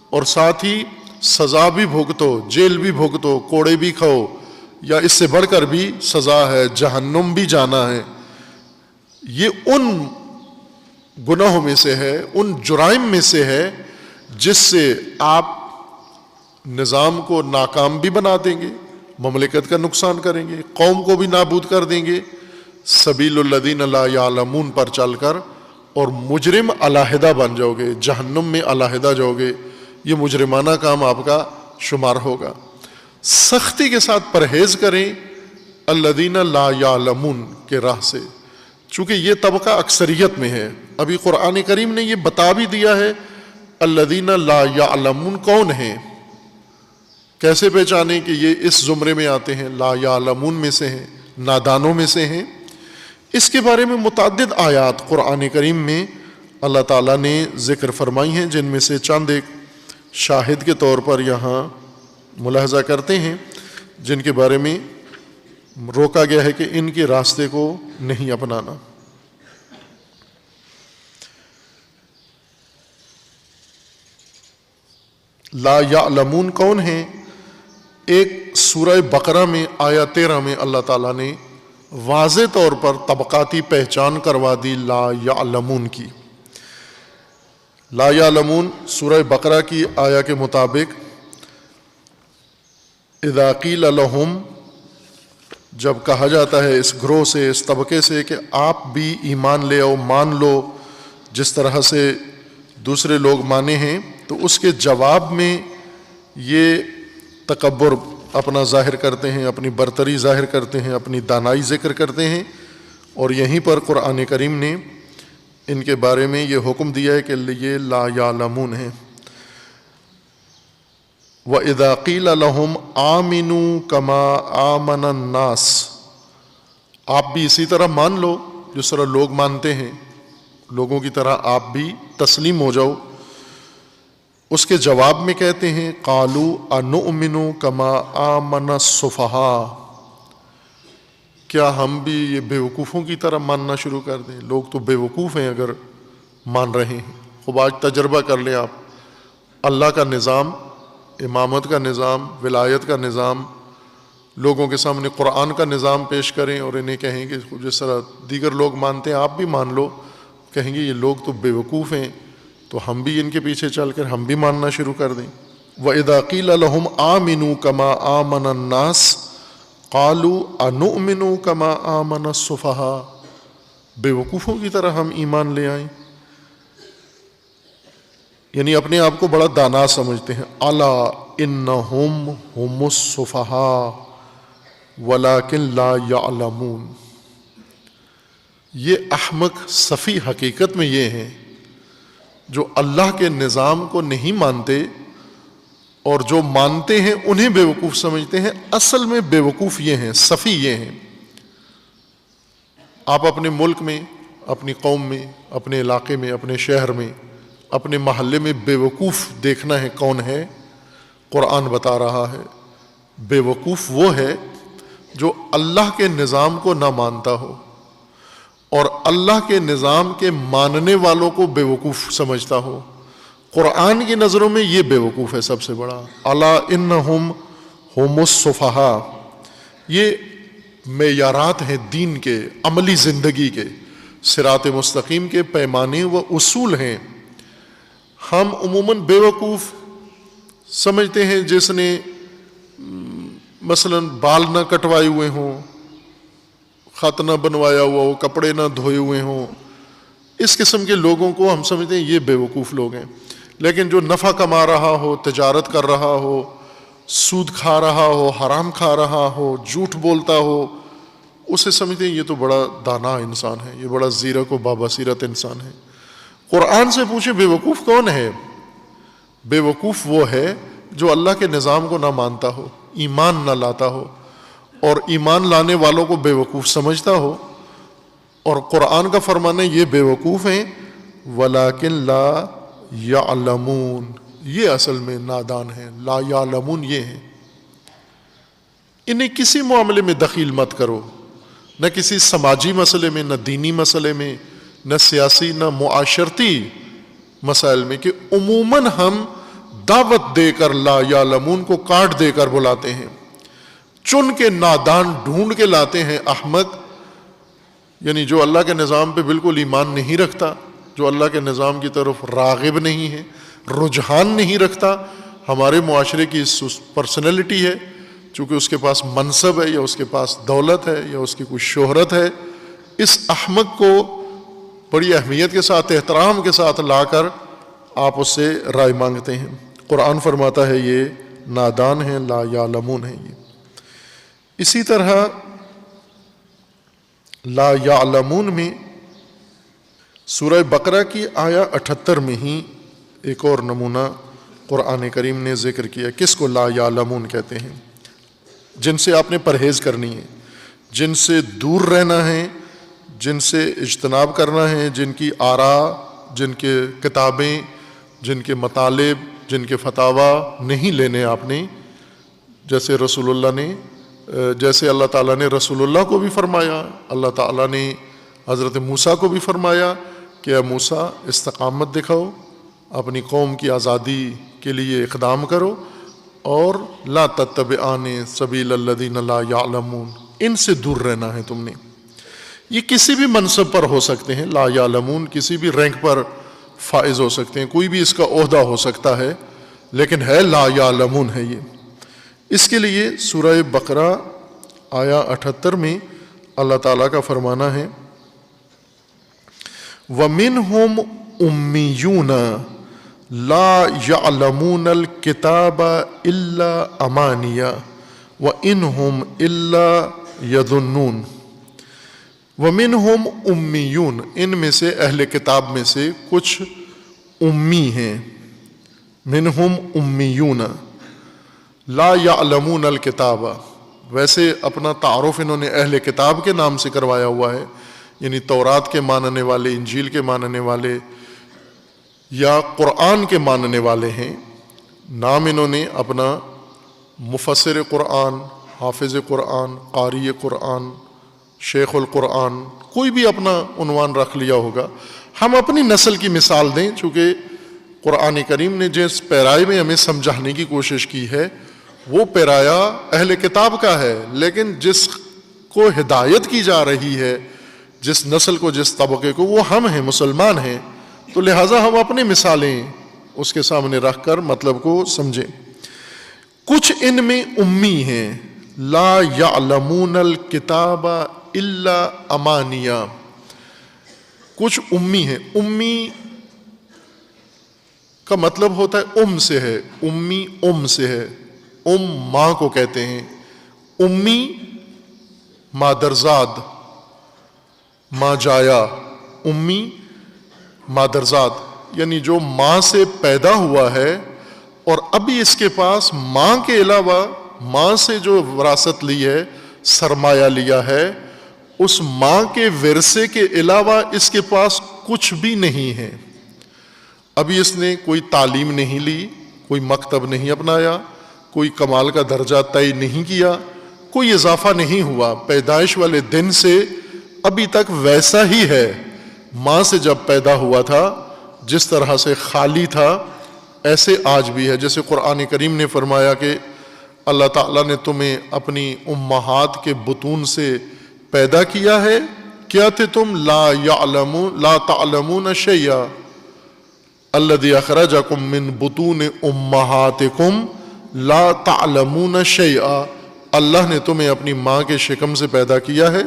اور ساتھ ہی سزا بھی بھگتو، جیل بھی بھگتو، کوڑے بھی کھاؤ، یا اس سے بڑھ کر بھی سزا ہے، جہنم بھی جانا ہے. یہ ان گناہوں میں سے ہے، ان جرائم میں سے ہے جس سے آپ نظام کو ناکام بھی بنا دیں گے، مملکت کا نقصان کریں گے، قوم کو بھی نابود کر دیں گے سبیل الذین لا یعلمون پر چل کر، اور مجرم علیحدہ بن جاؤ گے، جہنم میں علیحدہ جاؤ گے. یہ مجرمانہ کام آپ کا شمار ہوگا. سختی کے ساتھ پرہیز کریں الذین لا یعلمون کے راہ سے، چونکہ یہ طبقہ اکثریت میں ہے. ابھی قرآن کریم نے یہ بتا بھی دیا ہے الذین لا یعلمون کون ہیں، کیسے پہچانیں کہ یہ اس زمرے میں آتے ہیں، لا یعلمون میں سے ہیں، نادانوں میں سے ہیں. اس کے بارے میں متعدد آیات قرآن کریم میں اللہ تعالیٰ نے ذکر فرمائی ہیں، جن میں سے چند ایک شاہد کے طور پر یہاں ملاحظہ کرتے ہیں، جن کے بارے میں روکا گیا ہے کہ ان کے راستے کو نہیں اپنانا. لا یعلمون کون ہیں؟ ایک سورہ بقرہ میں آیا 13 میں اللہ تعالیٰ نے واضح طور پر طبقاتی پہچان کروا دی لا یعلمون کی. لا یعلمون سورہ بقرہ کی آیا کے مطابق اذا قیل لہم، جب کہا جاتا ہے اس گروہ سے، اس طبقے سے کہ آپ بھی ایمان لے آؤ، مان لو جس طرح سے دوسرے لوگ مانے ہیں، تو اس کے جواب میں یہ تکبر اپنا ظاہر کرتے ہیں، اپنی برتری ظاہر کرتے ہیں، اپنی دانائی ذکر کرتے ہیں. اور یہیں پر قرآن کریم نے ان کے بارے میں یہ حکم دیا ہے کہ یہ لا یعلمون ہیں. وَإِذَا قِيلَ لَهُمْ آمِنُوا كَمَا آمَنَ النَّاسِ، آپ بھی اسی طرح مان لو جس طرح لوگ مانتے ہیں، لوگوں کی طرح آپ بھی تسلیم ہو جاؤ. اس کے جواب میں کہتے ہیں قَالُوا أَنُؤْمِنُ كَمَا آمَنَ السُّفَهَاءُ، کیا ہم بھی یہ بیوقوفوں کی طرح ماننا شروع کر دیں؟ لوگ تو بیوقوف ہیں اگر مان رہے ہیں. خوب آج تجربہ کر لیں آپ، اللہ کا نظام، امامت کا نظام، ولایت کا نظام، لوگوں کے سامنے قرآن کا نظام پیش کریں اور انہیں کہیں کہ جس طرح دیگر لوگ مانتے ہیں آپ بھی مان لو. کہیں گے یہ لوگ تو بیوقوف ہیں، تو ہم بھی ان کے پیچھے چل کر ہم بھی ماننا شروع کر دیں. وَإِذَا قِيلَ لَهُمْ آمِنُوا كَمَا آمَنَ النَّاسِ قَالُوا أَنُؤْمِنُ كَمَا آمَنَ السُّفَهَاءُ، بیوقوفوں کی طرح ہم ایمان لے آئیں. یعنی اپنے آپ کو بڑا دانا سمجھتے ہیں. الا انہم ہم السفہاء ولکن لا یعلمون. یہ احمق صفی حقیقت میں یہ ہیں جو اللہ کے نظام کو نہیں مانتے، اور جو مانتے ہیں انہیں بیوقوف سمجھتے ہیں. اصل میں بیوقوف یہ ہیں، صفی یہ ہیں. آپ اپنے ملک میں، اپنی قوم میں، اپنے علاقے میں، اپنے شہر میں، اپنے محلے میں بیوقوف دیکھنا ہے کون ہے. قرآن بتا رہا ہے بیوقوف وہ ہے جو اللہ کے نظام کو نہ مانتا ہو اور اللہ کے نظام کے ماننے والوں کو بیوقوف سمجھتا ہو. قرآن کی نظروں میں یہ بیوقوف ہے سب سے بڑا. الا انہم ہم السفہاء، یہ معیارات ہیں دین کے، عملی زندگی کے، صراط مستقیم کے پیمانے و اصول ہیں. ہم عموماً بیوقوف سمجھتے ہیں جس نے مثلا بال نہ کٹوائے ہوئے ہوں، خط نہ بنوایا ہوا ہو، کپڑے نہ دھوئے ہوئے ہوں، اس قسم کے لوگوں کو ہم سمجھتے ہیں یہ بیوقوف لوگ ہیں. لیکن جو نفع کما رہا ہو، تجارت کر رہا ہو، سود کھا رہا ہو، حرام کھا رہا ہو، جھوٹ بولتا ہو، اسے سمجھتے ہیں یہ تو بڑا دانا انسان ہے، یہ بڑا زیرک و بابصیرت انسان ہے. قرآن سے پوچھیں بیوقوف کون ہے؟ بیوقوف وہ ہے جو اللہ کے نظام کو نہ مانتا ہو، ایمان نہ لاتا ہو، اور ایمان لانے والوں کو بیوقوف سمجھتا ہو، اور قرآن کا فرمان ہے یہ بے وقوف ہیں، ولیکن لا یعلمون، یہ اصل میں نادان ہیں، لا یعلمون یہ ہیں۔ انہیں کسی معاملے میں دخیل مت کرو، نہ کسی سماجی مسئلے میں، نہ دینی مسئلے میں، نہ سیاسی، نہ معاشرتی مسائل میں، کہ عموماً ہم دعوت دے کر لا یعلمون کو کاٹ دے کر بلاتے ہیں، چن کے نادان ڈھونڈ کے لاتے ہیں، احمق، یعنی جو اللہ کے نظام پہ بالکل ایمان نہیں رکھتا، جو اللہ کے نظام کی طرف راغب نہیں ہے، رجحان نہیں رکھتا۔ ہمارے معاشرے کی پرسنالٹی ہے، چونکہ اس کے پاس منصب ہے، یا اس کے پاس دولت ہے، یا اس کی کوئی شہرت ہے، اس احمق کو بڑی اہمیت کے ساتھ، احترام کے ساتھ لا کر آپ اس سے رائے مانگتے ہیں۔ قرآن فرماتا ہے یہ نادان ہیں، لا یعلمون ہیں یہ۔ اسی طرح لا یعلمون میں سورہ بقرہ کی آیا 78 میں ہی ایک اور نمونہ قرآن کریم نے ذکر کیا، کس کو لا یعلمون کہتے ہیں؟ جن سے آپ نے پرہیز کرنی ہے، جن سے دور رہنا ہے، جن سے اجتناب کرنا ہے، جن کی آراء، جن کے کتابیں، جن کے مطالب، جن کے فتاویٰ نہیں لینے آپ نے، جیسے رسول اللہ نے، جیسے اللہ تعالیٰ نے رسول اللہ کو بھی فرمایا، اللہ تعالیٰ نے حضرت موسیٰ کو بھی فرمایا کہ اے موسیٰ استقامت دکھاؤ، اپنی قوم کی آزادی کے لیے اقدام کرو، اور لا تتبعان سبیل الذین لا یعلمون، ان سے دور رہنا ہے تم نے۔ یہ کسی بھی منصب پر ہو سکتے ہیں، لا یعلمون کسی بھی رینک پر فائز ہو سکتے ہیں، کوئی بھی اس کا عہدہ ہو سکتا ہے، لیکن ہے لا یعلمون ہے یہ۔ اس کے لیے سورہ بقرہ آیا 78 میں اللہ تعالیٰ کا فرمانا ہے وَمِنْهُمْ أُمِّيُّونَ لَا يَعْلَمُونَ الْكِتَابَ إِلَّا أَمَانِيَ وَإِنْهُمْ إِلَّا يَظُنُّونَ۔ وَمِنْهُمْ أُمِّيُّونَ، ان میں سے اہل کتاب میں سے کچھ امی ہیں، منہم امیون لا یعلمون الکتاب، ویسے اپنا تعارف انہوں نے اہل کتاب کے نام سے کروایا ہوا ہے، یعنی تورات کے ماننے والے، انجیل کے ماننے والے، یا قرآن کے ماننے والے ہیں۔ نام انہوں نے اپنا مفسر قرآن، حافظ قرآن، قاری قرآن، شیخ القرآن، کوئی بھی اپنا عنوان رکھ لیا ہوگا۔ ہم اپنی نسل کی مثال دیں، چونکہ قرآن کریم نے جس پیرائے میں ہمیں سمجھانے کی کوشش کی ہے وہ پیرایا اہل کتاب کا ہے، لیکن جس کو ہدایت کی جا رہی ہے، جس نسل کو، جس طبقے کو، وہ ہم ہیں، مسلمان ہیں، تو لہٰذا ہم اپنی مثالیں اس کے سامنے رکھ کر مطلب کو سمجھیں۔ کچھ ان میں امی ہیں، لا یعلمون الکتاب الا امانیہ، کچھ امی ہیں۔ امی کا مطلب ہوتا ہے سے ہے، امی سے ہے، ماں کو کہتے ہیں، امی مادرزاد، ماں جایا، امی مادرزاد، یعنی جو ماں سے پیدا ہوا ہے اور ابھی اس کے پاس ماں کے علاوہ، ماں سے جو وراثت لی ہے، سرمایہ لیا ہے، اس ماں کے ورثے کے علاوہ اس کے پاس کچھ بھی نہیں ہے۔ ابھی اس نے کوئی تعلیم نہیں لی، کوئی مکتب نہیں اپنایا، کوئی کمال کا درجہ طے نہیں کیا، کوئی اضافہ نہیں ہوا، پیدائش والے دن سے ابھی تک ویسا ہی ہے ماں سے جب پیدا ہوا تھا، جس طرح سے خالی تھا ایسے آج بھی ہے۔ جیسے قرآن کریم نے فرمایا کہ اللہ تعالیٰ نے تمہیں اپنی امہات کے بطون سے پیدا کیا ہے، کیا تھے تم؟ لا تعلمون شیئا الذی اخرجکم من بطون امہاتکم لا تعلمون شیئا، اللہ نے تمہیں اپنی ماں کے شکم سے پیدا کیا ہے،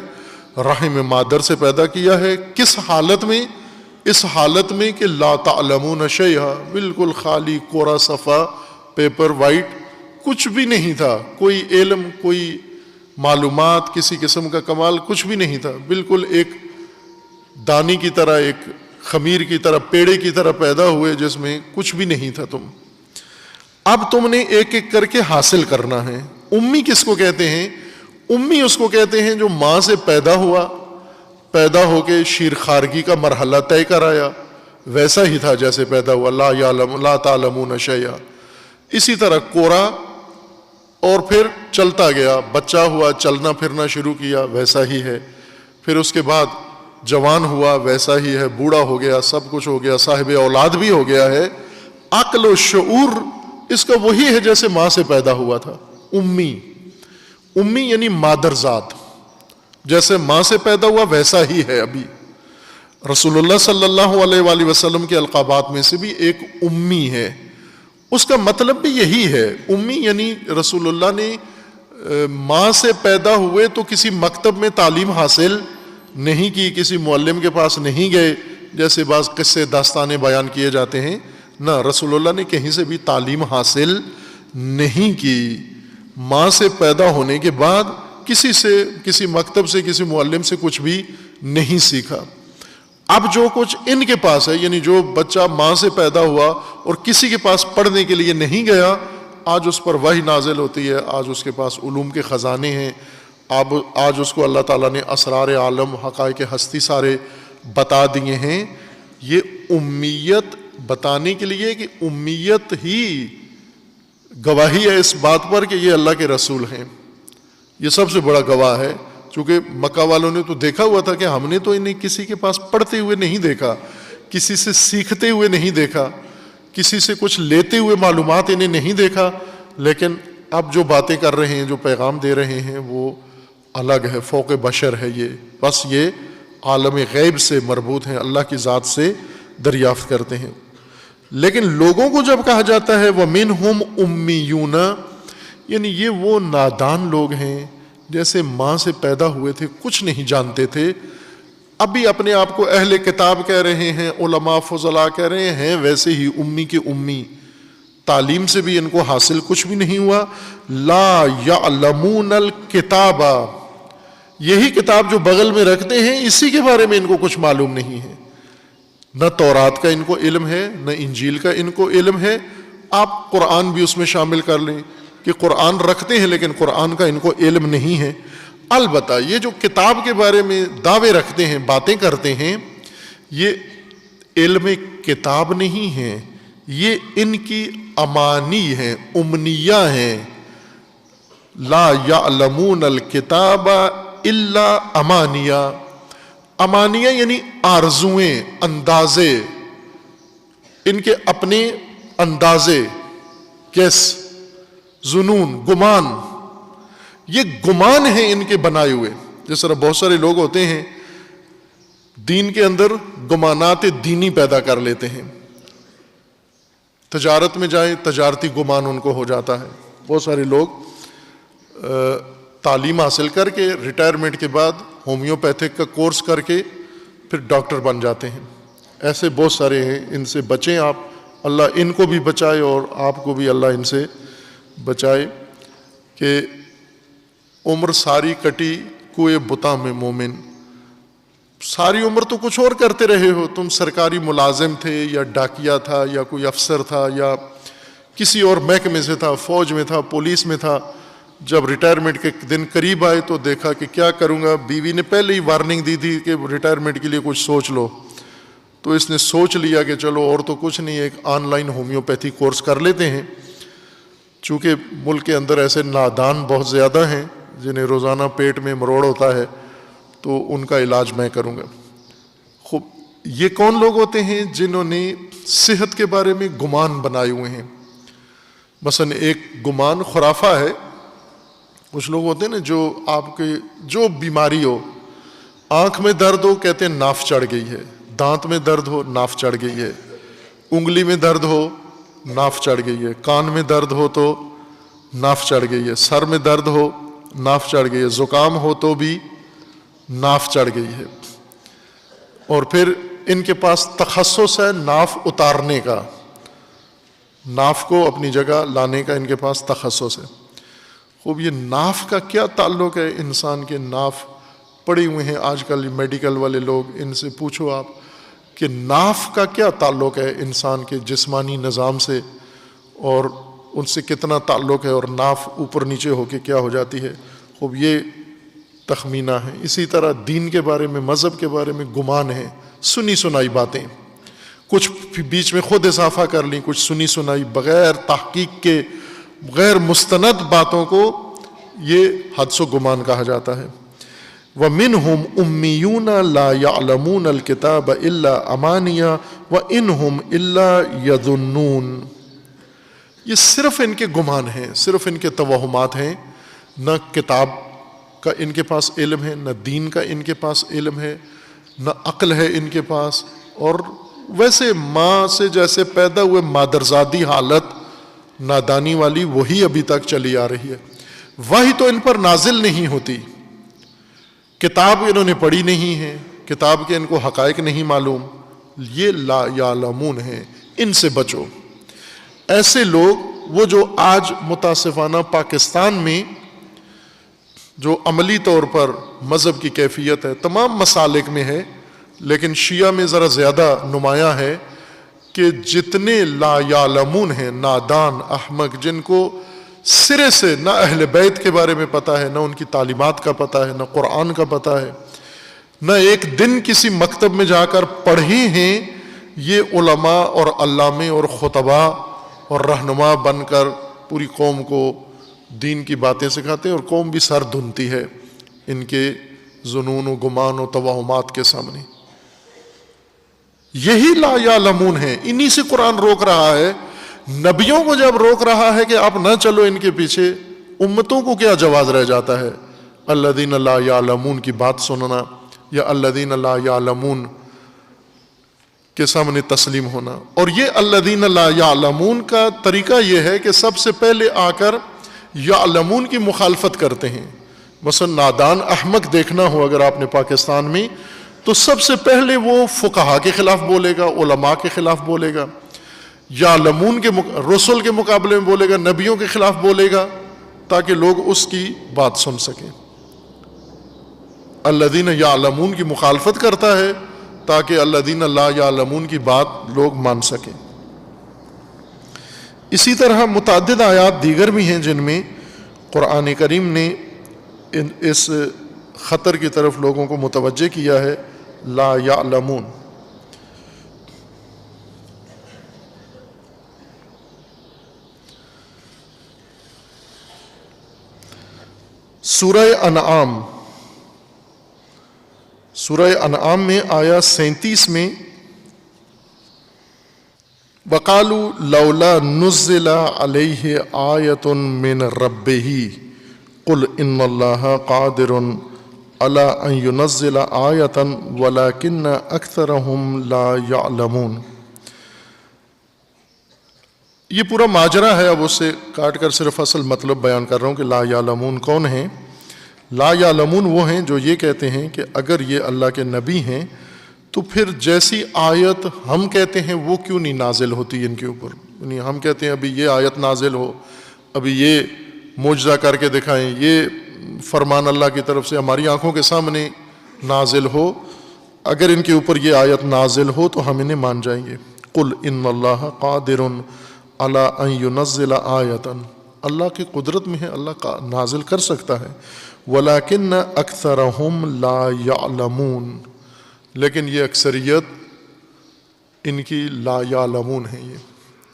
رحم مادر سے پیدا کیا ہے۔ کس حالت میں؟ اس حالت میں کہ لا تعلمون شیئا، بالکل خالی، کورا صفا، پیپر وائٹ، کچھ بھی نہیں تھا، کوئی علم، کوئی معلومات، کسی قسم کا کمال کچھ بھی نہیں تھا، بالکل ایک دانی کی طرح، ایک خمیر کی طرح، پیڑے کی طرح پیدا ہوئے جس میں کچھ بھی نہیں تھا تم۔ اب تم نے ایک ایک کر کے حاصل کرنا ہے۔ امی کس کو کہتے ہیں؟ امی اس کو کہتے ہیں جو ماں سے پیدا ہوا، پیدا ہو کے شیر خارگی کا مرحلہ طے کر آیا، ویسا ہی تھا جیسے پیدا ہوا، لا تعلمون شیئا. اسی طرح کورا، اور پھر چلتا گیا، بچہ ہوا، چلنا پھرنا شروع کیا، ویسا ہی ہے. پھر اس کے بعد جوان ہوا، ویسا ہی ہے، بوڑھا ہو گیا، سب کچھ ہو گیا، صاحب اولاد بھی ہو گیا ہے. عقل و شعور اس کا وہی ہے جیسے ماں سے پیدا ہوا تھا. امی یعنی مادر ذات، جیسے ماں سے پیدا ہوا ویسا ہی ہے. ابھی رسول اللہ صلی اللہ علیہ وآلہ وسلم کے القابات میں سے بھی ایک امی ہے. اس کا مطلب بھی یہی ہے. امی یعنی رسول اللہ نے ماں سے پیدا ہوئے تو کسی مکتب میں تعلیم حاصل نہیں کی، کسی معلم کے پاس نہیں گئے جیسے بعض قصے داستانیں بیان کیے جاتے ہیں. نہ، رسول اللہ نے کہیں سے بھی تعلیم حاصل نہیں کی. ماں سے پیدا ہونے کے بعد کسی مکتب سے، کسی معلم سے کچھ بھی نہیں سیکھا. اب جو کچھ ان کے پاس ہے، یعنی جو بچہ ماں سے پیدا ہوا اور کسی کے پاس پڑھنے کے لیے نہیں گیا، آج اس پر وحی نازل ہوتی ہے، آج اس کے پاس علوم کے خزانے ہیں، آج اس کو اللہ تعالیٰ نے اسرار عالم، حقائق ہستی سارے بتا دیے ہیں. یہ امیت بتانے کے لیے کہ امیت ہی گواہی ہے اس بات پر کہ یہ اللہ کے رسول ہیں. یہ سب سے بڑا گواہ ہے. چونکہ مکہ والوں نے تو دیکھا ہوا تھا کہ ہم نے تو انہیں کسی کے پاس پڑھتے ہوئے نہیں دیکھا، کسی سے سیکھتے ہوئے نہیں دیکھا، کسی سے کچھ لیتے ہوئے معلومات انہیں نہیں دیکھا. لیکن اب جو باتیں کر رہے ہیں، جو پیغام دے رہے ہیں، وہ الگ ہے، فوق بشر ہے. یہ بس یہ عالم غیب سے مربوط ہیں، اللہ کی ذات سے دریافت کرتے ہیں. لیکن لوگوں کو جب کہا جاتا ہے وَمِنْهُمْ أُمِّيُّونَ، یعنی یہ وہ نادان لوگ ہیں جیسے ماں سے پیدا ہوئے تھے، کچھ نہیں جانتے تھے، ابھی اپنے آپ کو اہل کتاب کہہ رہے ہیں، علماء فضلاء کہہ رہے ہیں، ویسے ہی امی کے امی، تعلیم سے بھی ان کو حاصل کچھ بھی نہیں ہوا. لا یعلمون الکتاب، یہی کتاب جو بغل میں رکھتے ہیں اسی کے بارے میں ان کو کچھ معلوم نہیں ہے. نہ تورات کا ان کو علم ہے، نہ انجیل کا ان کو علم ہے. آپ قرآن بھی اس میں شامل کر لیں کہ قرآن رکھتے ہیں لیکن قرآن کا ان کو علم نہیں ہے. البتہ یہ جو کتاب کے بارے میں دعوے رکھتے ہیں، باتیں کرتے ہیں، یہ علم کتاب نہیں ہے، یہ ان کی امانی ہیں، امنیہ ہیں. لا یعلمون الکتاب الا امانیہ. امانیہ یعنی آرزویں، اندازے، ان کے اپنے اندازے، گیس، ظنون، گمان، یہ گمان ہیں ان کے بنائے ہوئے. جس طرح بہت سارے لوگ ہوتے ہیں دین کے اندر گمانات دینی پیدا کر لیتے ہیں. تجارت میں جائیں، تجارتی گمان ان کو ہو جاتا ہے. بہت سارے لوگ تعلیم حاصل کر کے ریٹائرمنٹ کے بعد ہومیوپیتھک کا کورس کر کے پھر ڈاکٹر بن جاتے ہیں. ایسے بہت سارے ہیں، ان سے بچیں آپ. اللہ ان کو بھی بچائے اور آپ کو بھی اللہ ان سے بچائے. کہ عمر ساری کٹی کوئے بتا میں مومن. ساری عمر تو کچھ اور کرتے رہے ہو، تم سرکاری ملازم تھے یا ڈاکیا تھا یا کوئی افسر تھا یا کسی اور محکمے سے تھا، فوج میں تھا، پولیس میں تھا. جب ریٹائرمنٹ کے دن قریب آئے تو دیکھا کہ کیا کروں گا. بیوی نے پہلے ہی وارننگ دی تھی کہ ریٹائرمنٹ کے لیے کچھ سوچ لو، تو اس نے سوچ لیا کہ چلو اور تو کچھ نہیں، ایک آن لائن ہومیوپیتھی کورس کر لیتے ہیں. چونکہ ملک کے اندر ایسے نادان بہت زیادہ ہیں جنہیں روزانہ پیٹ میں مروڑ ہوتا ہے، تو ان کا علاج میں کروں گا. خوب، یہ کون لوگ ہوتے ہیں جنہوں نے صحت کے بارے میں گمان بنائے ہوئے ہیں. مثلا ایک گمان خرافہ ہے. کچھ لوگ ہوتے ہیں نا جو آپ کے جو بیماری ہو، آنکھ میں درد ہو کہتے ہیں ناف چڑھ گئی ہے، دانت میں درد ہو ناف چڑھ گئی ہے، انگلی میں درد ہو ناف چڑھ گئی ہے، کان میں درد ہو تو ناف چڑھ گئی ہے، سر میں درد ہو ناف چڑھ گئی ہے، زکام ہو تو بھی ناف چڑھ گئی ہے. اور پھر ان کے پاس تخصص ہے ناف اتارنے کا، ناف کو اپنی جگہ لانے کا ان کے پاس تخصص ہے. خوب، یہ ناف کا کیا تعلق ہے انسان کے؟ ناف پڑے ہوئے ہیں آج کل میڈیکل والے لوگ، ان سے پوچھو آپ کہ ناف کا کیا تعلق ہے انسان کے جسمانی نظام سے، اور ان سے کتنا تعلق ہے، اور ناف اوپر نیچے ہو کے کیا ہو جاتی ہے. خوب، یہ تخمینہ ہے. اسی طرح دین کے بارے میں، مذہب کے بارے میں گمان ہے، سنی سنائی باتیں، کچھ بیچ میں خود اضافہ کر لیں، کچھ سنی سنائی بغیر تحقیق کے، غیر مستند باتوں کو یہ حدس و گمان کہا جاتا ہے. وَمِنْهُمْ أُمِّيُّونَ لَا يَعْلَمُونَ الْكِتَابَ إِلَّا أَمَانِيَّ وَإِنْهُمْ إِلَّا يَظُنُّونَ. یہ صرف ان کے گمان ہیں، صرف ان کے توہمات ہیں. نہ کتاب کا ان کے پاس علم ہے، نہ دین کا ان کے پاس علم ہے، نہ عقل ہے ان کے پاس، اور ویسے ماں سے جیسے پیدا ہوئے مادرزادی حالت نادانی والی وہی ابھی تک چلی آ رہی ہے. وحی تو ان پر نازل نہیں ہوتی، کتاب انہوں نے پڑھی نہیں ہے، کتاب کے ان کو حقائق نہیں معلوم. یہ لا یعلمون ہیں، ان سے بچو. ایسے لوگ وہ جو آج متاسفانہ پاکستان میں جو عملی طور پر مذہب کی کیفیت ہے، تمام مسالک میں ہے لیکن شیعہ میں ذرا زیادہ نمایاں ہے، کہ جتنے لا یعلمون ہیں، نادان، احمق، جن کو سرے سے نہ اہل بیت کے بارے میں پتہ ہے، نہ ان کی تعلیمات کا پتہ ہے، نہ قرآن کا پتہ ہے، نہ ایک دن کسی مکتب میں جا کر پڑھے ہیں، یہ علماء اور علامے اور خطباء اور رہنما بن کر پوری قوم کو دین کی باتیں سکھاتے ہیں، اور قوم بھی سر دھنتی ہے ان کے ظنون و گمان و توہمات کے سامنے. یہی لا یعلمون ہیں، انہی سے قرآن روک رہا ہے. نبیوں کو جب روک رہا ہے کہ آپ نہ چلو ان کے پیچھے، امتوں کو کیا جواز رہ جاتا ہے؟ الذین لا یعلمون کی بات سننا یا الذین لا یعلمون کے سامنے تسلیم ہونا. اور یہ الذین لا یعلمون کا طریقہ یہ ہے کہ سب سے پہلے آ کر یعلمون کی مخالفت کرتے ہیں. مثلا نادان احمق دیکھنا ہو اگر آپ نے پاکستان میں، تو سب سے پہلے وہ فقہا کے خلاف بولے گا، علماء کے خلاف بولے گا، یعلمون کے رسول کے مقابلے میں بولے گا، نبیوں کے خلاف بولے گا، تاکہ لوگ اس کی بات سن سکیں. الذین یعلمون کی مخالفت کرتا ہے تاکہ الذین لا یعلمون کی بات لوگ مان سکیں. اسی طرح متعدد آیات دیگر بھی ہیں جن میں قرآن کریم نے اس خطر کی طرف لوگوں کو متوجہ کیا ہے. لا یعلمون. سورہ انعام، سورہ انعام میں آیا 37 میں وَقَالُوا لَوْلَا نُزِّلَ عَلَيْهِ آیَةٌ مِّن رَبِّهِ قُلْ إِنَّ اللَّهَ قَادِرٌ عَلَىٰ أَن يُنَزِّلَ آیَةً وَلَٰكِنَّ أَكْثَرَهُمْ لَا يَعْلَمُونَ. یہ پورا ماجرا ہے، اب اس سے کاٹ کر صرف اصل مطلب بیان کر رہا ہوں کہ لا یعلمون کون ہیں. لا یعلمون وہ ہیں جو یہ کہتے ہیں کہ اگر یہ اللہ کے نبی ہیں تو پھر جیسی آیت ہم کہتے ہیں وہ کیوں نہیں نازل ہوتی ان کے اوپر. یعنی ہم کہتے ہیں ابھی یہ آیت نازل ہو، ابھی یہ معجزہ کر کے دکھائیں، یہ فرمان اللہ کی طرف سے ہماری آنکھوں کے سامنے نازل ہو، اگر ان کے اوپر یہ آیت نازل ہو تو ہم انہیں مان جائیں گے. قل ان اللہ قادر علی ان ینزل آیۃ. اللہ کی قدرت میں ہے، اللہ نازل کر سکتا ہے. ولیکن اکثرہم لا یعلمون، لیکن یہ اکثریت ان کی لا یعلمون ہیں،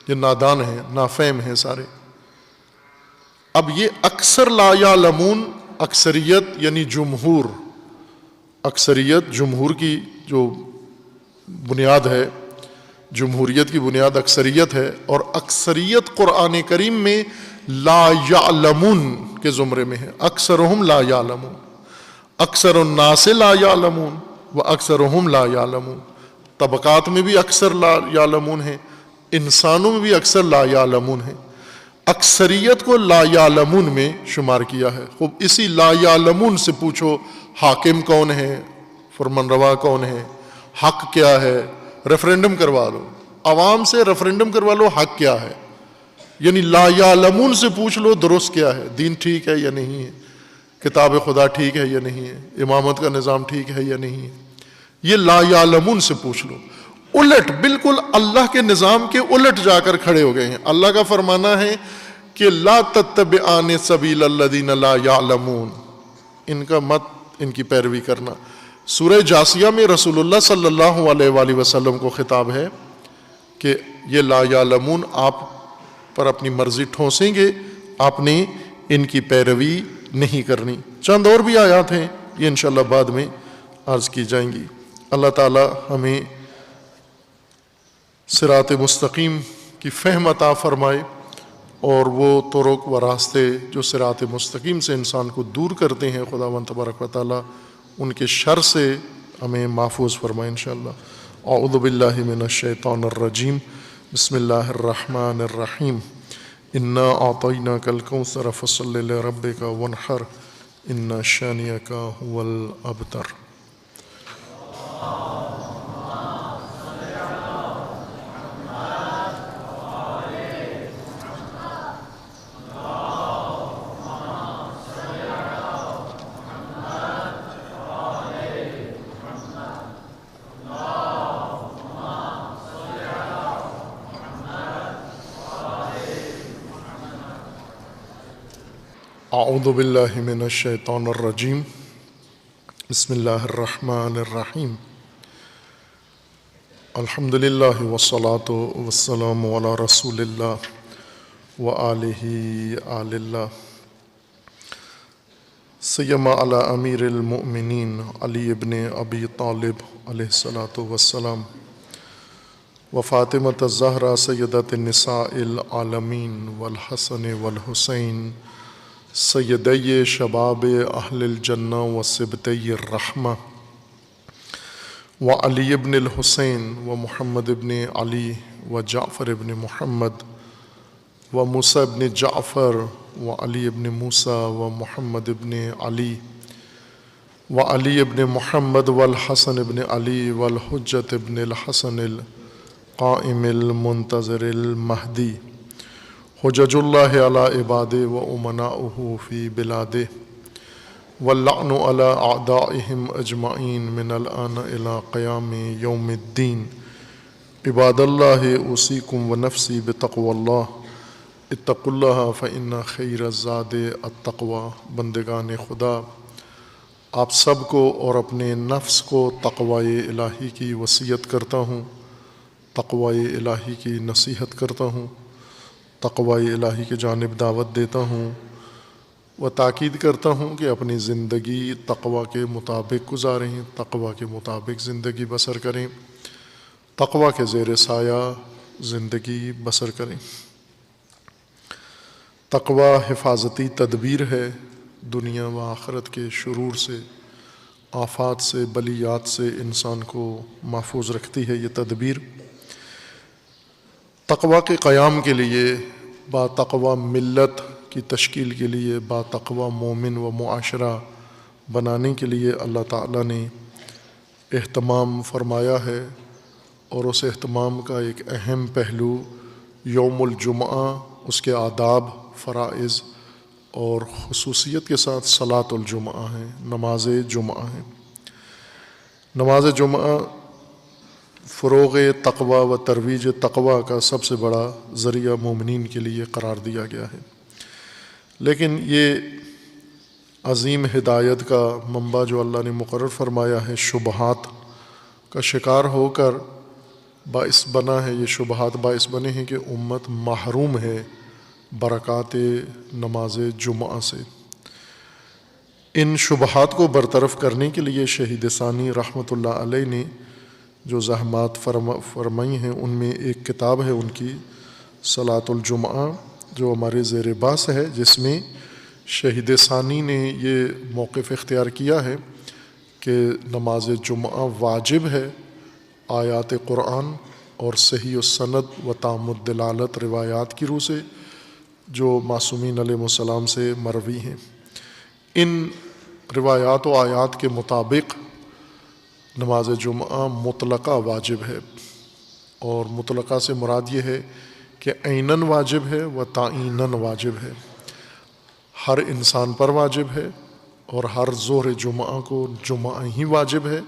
یہ نادان ہیں، نافہم ہیں سارے. اب یہ اکثر لا یعلمون، اکثریت یعنی جمہور، اکثریت جمہور کی جو بنیاد ہے، جمہوریت کی بنیاد اکثریت ہے، اور اکثریت قرآن کریم میں لا یعلمون کے زمرے میں ہے. اکثرہم لا یعلمون، اکثر الناس لا یعلمون و اکثرہم لا یعلمون. طبقات میں بھی اکثر لا یعلمون ہیں، انسانوں میں بھی اکثر لا یعلمون ہیں. اکثریت کو لا یعلمون میں شمار کیا ہے. خوب اسی لا یعلمون سے پوچھو حاکم کون ہے، فرمانروا کون ہے، حق کیا ہے. ریفرینڈم کروا لو، عوام سے ریفرینڈم کروا لو حق کیا ہے. یعنی لا یعلمون سے پوچھ لو درست کیا ہے، دین ٹھیک ہے یا نہیں ہے، کتاب خدا ٹھیک ہے یا نہیں ہے، امامت کا نظام ٹھیک ہے یا نہیں ہے. یہ لا یعلمون سے پوچھ لو. الٹ بالکل اللہ کے نظام کے الٹ جا کر کھڑے ہو گئے ہیں. اللہ کا فرمانا ہے کہ لا تتبعان سبیل الذین لا یعلمون، ان کا مت ان کی پیروی کرنا۔ سورہ جاسیہ میں رسول اللہ صلی اللہ علیہ وآلہ وسلم کو خطاب ہے کہ یہ لا یعلمون آپ پر اپنی مرضی ٹھونسیں گے، آپ نے ان کی پیروی نہیں کرنی۔ چند اور بھی آیات ہیں، یہ انشاءاللہ بعد میں عرض کی جائیں گی۔ اللہ تعالی ہمیں صراط مستقیم کی فہم عطا فرمائے، اور وہ طرق و راستے جو صراط مستقیم سے انسان کو دور کرتے ہیں، خداوند تبارک و تعالی ان کے شر سے ہمیں محفوظ فرمائے انشاءاللہ۔ اعوذ باللہ من الشیطان الرجیم، بسم اللہ الرحمن الرحیم۔ انا اعطیناک الکوثر فصل لربک وانحر ان شانئک هو الابتر۔ اعوذ باللہ من الشیطان الرجیم، بسم اللہ الرحمن الرحیم۔ الحمد للہ والصلاة والسلام علی رسول اللہ وآلہ آل اللہ، سیما علی امیر المؤمنین علی ابن ابی طالب علیہ الصلاۃ والسلام، وفاطمۃ الزہرا سیدۃ النساء العالمین، والحسن والحسین سیدی شباب اہل الجنہ وصبطی الرحمہ، وعلی ابن الحسین ومحمد ابن علی وجعفر ابن محمد وموسیٰ ابن جعفر وعلی ابن موسیٰ ومحمد ابن علی وعلی ابن محمد والحسن ابن علی والحجۃ ابن الحسن القائم المنتظر المہدی، حجج اللہ علی عبادہ و امناؤہ فی بلادہ، واللعن علی اعدائہم اجمعین من الآن الی قیام یوم الدین۔ عباد اللہ اوصیکم ونفسی بتقوی اللہ، اتقوا اللہ فإن خیر الزاد التقوی۔ بندگان خدا، آپ سب کو اور اپنے نفس کو تقوی الہی کی وصیت کرتا ہوں، تقوی الہی کی نصیحت کرتا ہوں، تقوی الہی کی جانب دعوت دیتا ہوں، و تاکید کرتا ہوں کہ اپنی زندگی تقوی کے مطابق گزاریں، تقوی کے مطابق زندگی بسر کریں، تقوی کے زیر سایہ زندگی بسر کریں۔ تقوی حفاظتی تدبیر ہے، دنیا و آخرت کے شرور سے، آفات سے، بلیات سے انسان کو محفوظ رکھتی ہے یہ تدبیر۔ تقوی کے قیام کے لیے، با تقوی ملت کی تشکیل کے لیے، با تقوی مومن و معاشرہ بنانے کے لیے اللہ تعالیٰ نے اہتمام فرمایا ہے، اور اس اہتمام کا ایک اہم پہلو یوم الجمعہ، اس کے آداب، فرائض اور خصوصیت کے ساتھ صلاۃ الجمعہ ہے، نماز جمعہ ہے۔ نماز جمعہ فروغ تقوی و ترویج تقوی کا سب سے بڑا ذریعہ مومنین کے لیے قرار دیا گیا ہے، لیکن یہ عظیم ہدایت کا منبع جو اللہ نے مقرر فرمایا ہے، شبہات کا شکار ہو کر باعث بنا ہے، یہ شبہات باعث بنے ہیں کہ امت محروم ہے برکات نماز جمعہ سے۔ ان شبہات کو برطرف کرنے کے لیے شہید ثانی رحمۃ اللہ علیہ نے جو زحمات فرمائی ہیں، ان میں ایک کتاب ہے ان کی صلاۃ الجمعہ، جو ہمارے زیر بحث ہے، جس میں شہید ثانی نے یہ موقف اختیار کیا ہے کہ نماز جمعہ واجب ہے آیات قرآن اور صحیح السند و تام الدلالت روایات کی روح سے جو معصومین علیہ السلام سے مروی ہیں۔ ان روایات و آیات کے مطابق نماز جمعہ مطلقہ واجب ہے، اور مطلقہ سے مراد یہ ہے کہ عیناً واجب ہے و تعیناً واجب ہے، ہر انسان پر واجب ہے، اور ہر ظہر جمعہ کو جمعہ ہی واجب ہے،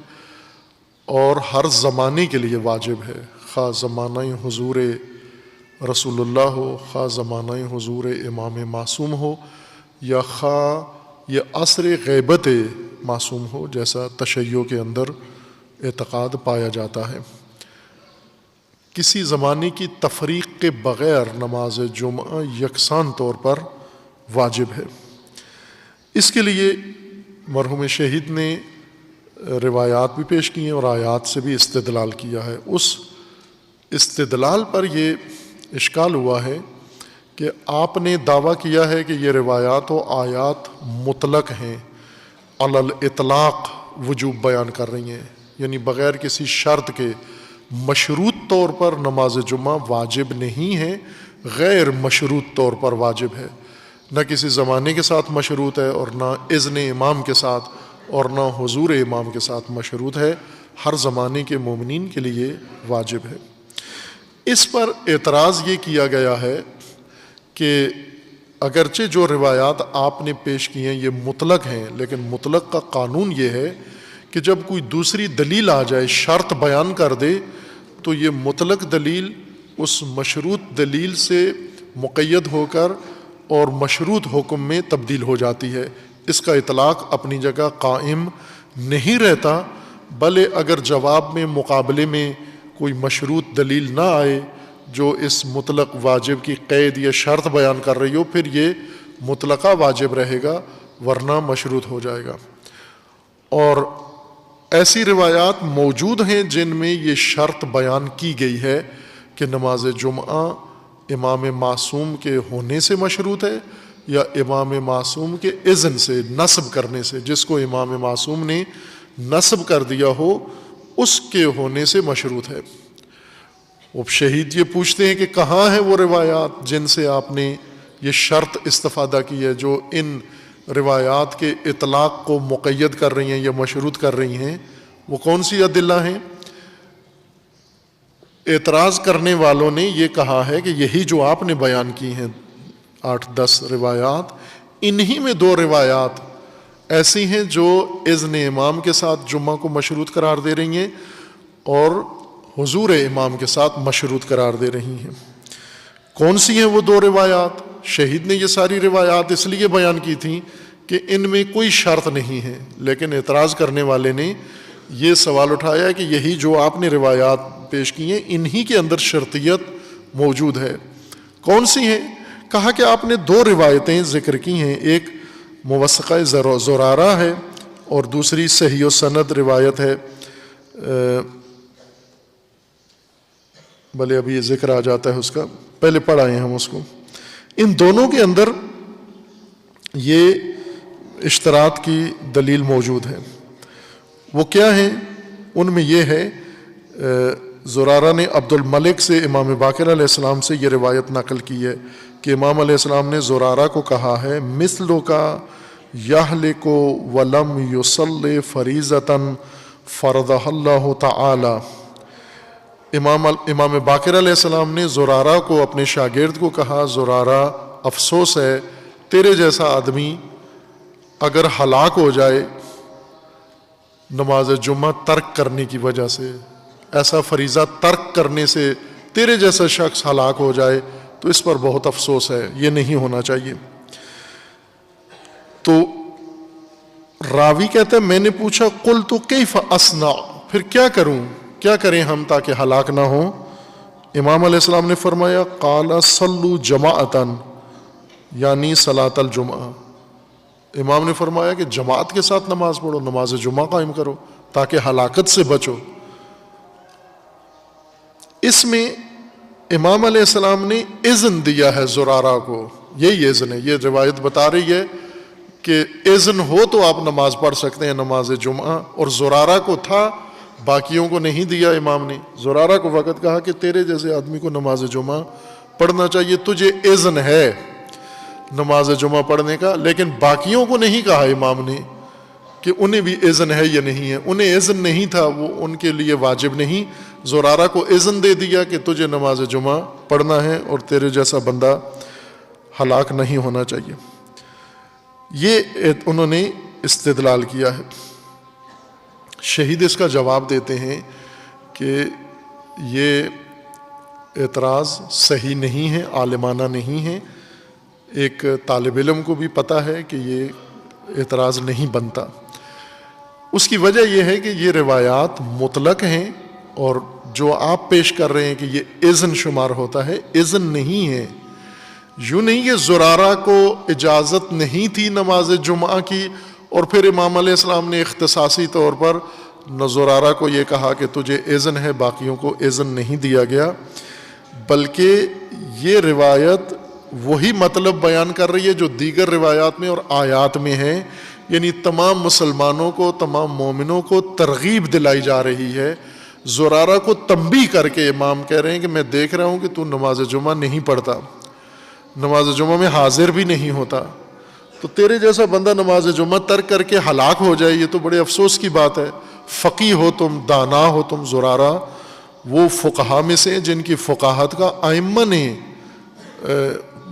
اور ہر زمانے کے لیے واجب ہے، خواہ زمانہ حضور رسول اللہ ہو، خواہ زمانہ حضور امام معصوم ہو، یا خواہ یہ عصر غیبت معصوم ہو، جیسا تشیع کے اندر اعتقاد پایا جاتا ہے۔ کسی زمانے کی تفریق کے بغیر نماز جمعہ یکساں طور پر واجب ہے۔ اس کے لیے مرحوم شہید نے روایات بھی پیش کی ہیں اور آیات سے بھی استدلال کیا ہے۔ اس استدلال پر یہ اشکال ہوا ہے کہ آپ نے دعویٰ کیا ہے کہ یہ روایات و آیات مطلق ہیں، علی الاطلاق وجوب بیان کر رہی ہیں، یعنی بغیر کسی شرط کے مشروط طور پر نماز جمعہ واجب نہیں ہے، غیر مشروط طور پر واجب ہے، نہ کسی زمانے کے ساتھ مشروط ہے اور نہ اذن امام کے ساتھ اور نہ حضور امام کے ساتھ مشروط ہے، ہر زمانے کے مومنین کے لیے واجب ہے۔ اس پر اعتراض یہ کیا گیا ہے کہ اگرچہ جو روایات آپ نے پیش کی ہیں یہ مطلق ہیں، لیکن مطلق کا قانون یہ ہے کہ جب کوئی دوسری دلیل آ جائے، شرط بیان کر دے، تو یہ مطلق دلیل اس مشروط دلیل سے مقید ہو کر اور مشروط حکم میں تبدیل ہو جاتی ہے۔ اس کا اطلاق اپنی جگہ قائم نہیں رہتا، بلے اگر جواب میں مقابلے میں کوئی مشروط دلیل نہ آئے جو اس مطلق واجب کی قید یا شرط بیان کر رہی ہو، پھر یہ مطلقہ واجب رہے گا، ورنہ مشروط ہو جائے گا۔ اور ایسی روایات موجود ہیں جن میں یہ شرط بیان کی گئی ہے کہ نماز جمعہ امام معصوم کے ہونے سے مشروط ہے یا امام معصوم کے اذن سے، نصب کرنے سے، جس کو امام معصوم نے نصب کر دیا ہو اس کے ہونے سے مشروط ہے۔ اب شہید یہ پوچھتے ہیں کہ کہاں ہیں وہ روایات جن سے آپ نے یہ شرط استفادہ کی ہے، جو ان روایات کے اطلاق کو مقید کر رہی ہیں یا مشروط کر رہی ہیں، وہ کون سی ادلہ ہیں؟ اعتراض کرنے والوں نے یہ کہا ہے کہ یہی جو آپ نے بیان کی ہیں 8-10 روایات، انہی میں 2 روایات ایسی ہیں جو اذن امام کے ساتھ جمعہ کو مشروط قرار دے رہی ہیں اور حضور امام کے ساتھ مشروط قرار دے رہی ہیں۔ کون سی ہیں وہ 2 روایات؟ شہید نے یہ ساری روایات اس لیے بیان کی تھیں کہ ان میں کوئی شرط نہیں ہے، لیکن اعتراض کرنے والے نے یہ سوال اٹھایا کہ یہی جو آپ نے روایات پیش کی ہیں انہی کے اندر شرطیت موجود ہے۔ کون سی ہیں؟ کہا کہ آپ نے 2 روایتیں ذکر کی ہیں، ایک موثقہ زرارہ ہے اور دوسری صحیح و سند روایت ہے، بھلے ابھی یہ ذکر آ جاتا ہے اس کا، پہلے پڑھائیں ہم اس کو۔ ان دونوں کے اندر یہ اشتراط کی دلیل موجود ہے۔ وہ کیا ہیں؟ ان میں یہ ہے، زرارہ نے عبد الملک سے امام باقر علیہ السلام سے یہ روایت نقل کی ہے کہ امام علیہ السلام نے زرارہ کو کہا ہے، مثلو کا یہلک ولم یصلی فریضۃ فرضہ اللہ تعالی۔ امام باقر علیہ السلام نے زرارہ کو، اپنے شاگرد کو کہا، زرارہ افسوس ہے تیرے جیسا آدمی اگر ہلاک ہو جائے نماز جمعہ ترک کرنے کی وجہ سے، ایسا فریضہ ترک کرنے سے تیرے جیسا شخص ہلاک ہو جائے تو اس پر بہت افسوس ہے، یہ نہیں ہونا چاہیے۔ تو راوی کہتا ہے میں نے پوچھا قلت کیف اصنع، پھر کیا کروں، کیا کریں ہم تاکہ ہلاک نہ ہوں؟ امام علیہ السلام نے فرمایا قال صلوا جماعتا، یعنی صلاۃ الجمعہ۔ امام نے فرمایا کہ جماعت کے ساتھ نماز پڑھو، نماز جمعہ قائم کرو تاکہ ہلاکت سے بچو۔ اس میں امام علیہ السلام نے اذن دیا ہے زرارہ کو، یہی اذن ہے، یہ روایت بتا رہی ہے کہ اذن ہو تو آپ نماز پڑھ سکتے ہیں نماز جمعہ، اور زرارہ کو تھا، باقیوں کو نہیں دیا امام نے۔ زرارہ کو وقت کہا کہ تیرے جیسے آدمی کو نماز جمعہ پڑھنا چاہیے، تجھے اذن ہے نماز جمعہ پڑھنے کا، لیکن باقیوں کو نہیں کہا امام نے کہ انہیں بھی اذن ہے یا نہیں ہے، انہیں اذن نہیں تھا، وہ ان کے لیے واجب نہیں۔ زرارہ کو اذن دے دیا کہ تجھے نماز جمعہ پڑھنا ہے اور تیرے جیسا بندہ ہلاک نہیں ہونا چاہیے۔ یہ انہوں نے استدلال کیا ہے۔ شہید اس کا جواب دیتے ہیں کہ یہ اعتراض صحیح نہیں ہے، عالمانہ نہیں ہے۔ ایک طالب علم کو بھی پتہ ہے کہ یہ اعتراض نہیں بنتا۔ اس کی وجہ یہ ہے کہ یہ روایات مطلق ہیں، اور جو آپ پیش کر رہے ہیں کہ یہ اذن شمار ہوتا ہے، اذن نہیں ہے۔ یوں نہیں کہ زرارہ کو اجازت نہیں تھی نماز جمعہ کی اور پھر امام علیہ السلام نے اختصاصی طور پر زرارہ کو یہ کہا کہ تجھے اذن ہے، باقیوں کو اذن نہیں دیا گیا، بلکہ یہ روایت وہی مطلب بیان کر رہی ہے جو دیگر روایات میں اور آیات میں ہے، یعنی تمام مسلمانوں کو، تمام مومنوں کو ترغیب دلائی جا رہی ہے۔ زرارہ کو تنبیہ کر کے امام کہہ رہے ہیں کہ میں دیکھ رہا ہوں کہ تو نماز جمعہ نہیں پڑھتا، نماز جمعہ میں حاضر بھی نہیں ہوتا، تو تیرے جیسا بندہ نماز جمعہ ترک کر کے ہلاک ہو جائے، یہ تو بڑے افسوس کی بات ہے۔ فقیہ ہو تم، دانا ہو تم۔ زرارہ وہ فقہا میں سے جن کی فقاہت کا ائمہ نے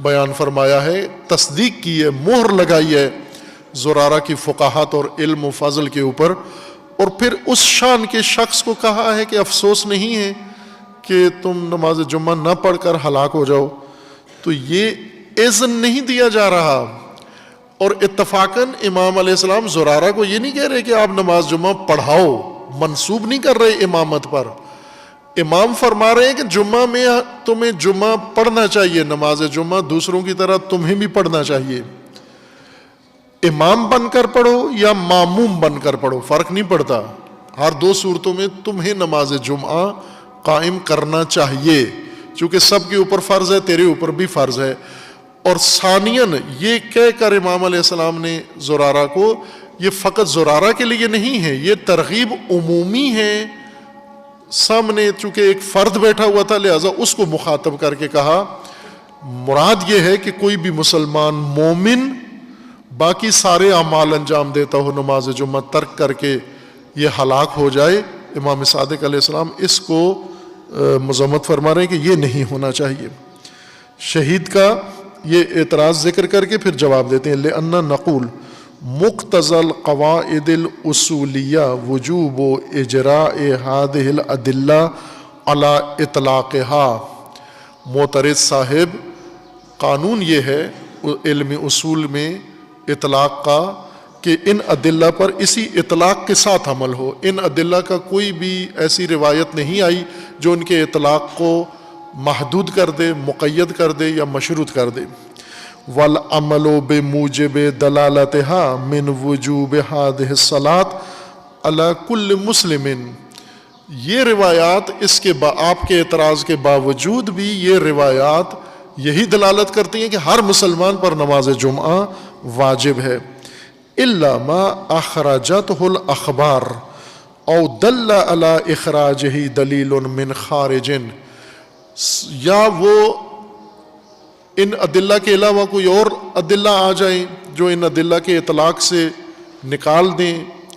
بیان فرمایا ہے، تصدیق کی ہے، مہر لگائی ہے زرارہ کی فقاہت اور علم و فضل کے اوپر، اور پھر اس شان کے شخص کو کہا ہے کہ افسوس نہیں ہے کہ تم نماز جمعہ نہ پڑھ کر ہلاک ہو جاؤ، تو یہ اذن نہیں دیا جا رہا۔ اور اتفاقاً امام علیہ السلام زرارہ کو یہ نہیں کہہ رہے کہ آپ نماز جمعہ پڑھاؤ، منسوب نہیں کر رہے امامت پر۔ امام فرما رہے ہیں کہ جمعہ میں تمہیں جمعہ پڑھنا چاہیے، نماز جمعہ دوسروں کی طرح تمہیں بھی پڑھنا چاہیے، امام بن کر پڑھو یا ماموم بن کر پڑھو، فرق نہیں پڑتا، ہر دو صورتوں میں تمہیں نماز جمعہ قائم کرنا چاہیے، چونکہ سب کے اوپر فرض ہے، تیرے اوپر بھی فرض ہے۔ اور ثانیاً یہ کہہ کر امام علیہ السلام نے زرارہ کو، یہ فقط زرارہ کے لیے نہیں ہے، یہ ترغیب عمومی ہے، سامنے چونکہ ایک فرد بیٹھا ہوا تھا لہذا اس کو مخاطب کر کے کہا، مراد یہ ہے کہ کوئی بھی مسلمان مومن باقی سارے اعمال انجام دیتا ہو، نماز جمعہ ترک کر کے یہ ہلاک ہو جائے۔ امام صادق علیہ السلام اس کو مذمت فرما رہے ہیں کہ یہ نہیں ہونا چاہیے۔ شہید کا یہ اعتراض ذکر کر کے پھر جواب دیتے ہیں، لأن نقول مقتضى القواعد الاصولیہ وجوب اجراء هذه الادلہ على اطلاقها۔ معترض صاحب، قانون یہ ہے علم اصول میں اطلاق کا کہ ان ادلہ پر اسی اطلاق کے ساتھ عمل ہو، ان ادلہ کا کوئی بھی ایسی روایت نہیں آئی جو ان کے اطلاق کو محدود کر دے، مقید کر دے یا مشروط کر دے۔ والعمل بموجب دلالتها من وجوب هذه الصلاة على كل مسلم۔ یہ روایات اس کے آپ کے اعتراض کے باوجود بھی یہ روایات یہی دلالت کرتی ہیں کہ ہر مسلمان پر نماز جمعہ واجب ہے، الا ما اخرجته الاخبار او دل على اخراجه دلیل من خارج، یا وہ ان ادلہ کے علاوہ کوئی اور ادلہ آ جائیں جو ان ادلہ کے اطلاق سے نکال دیں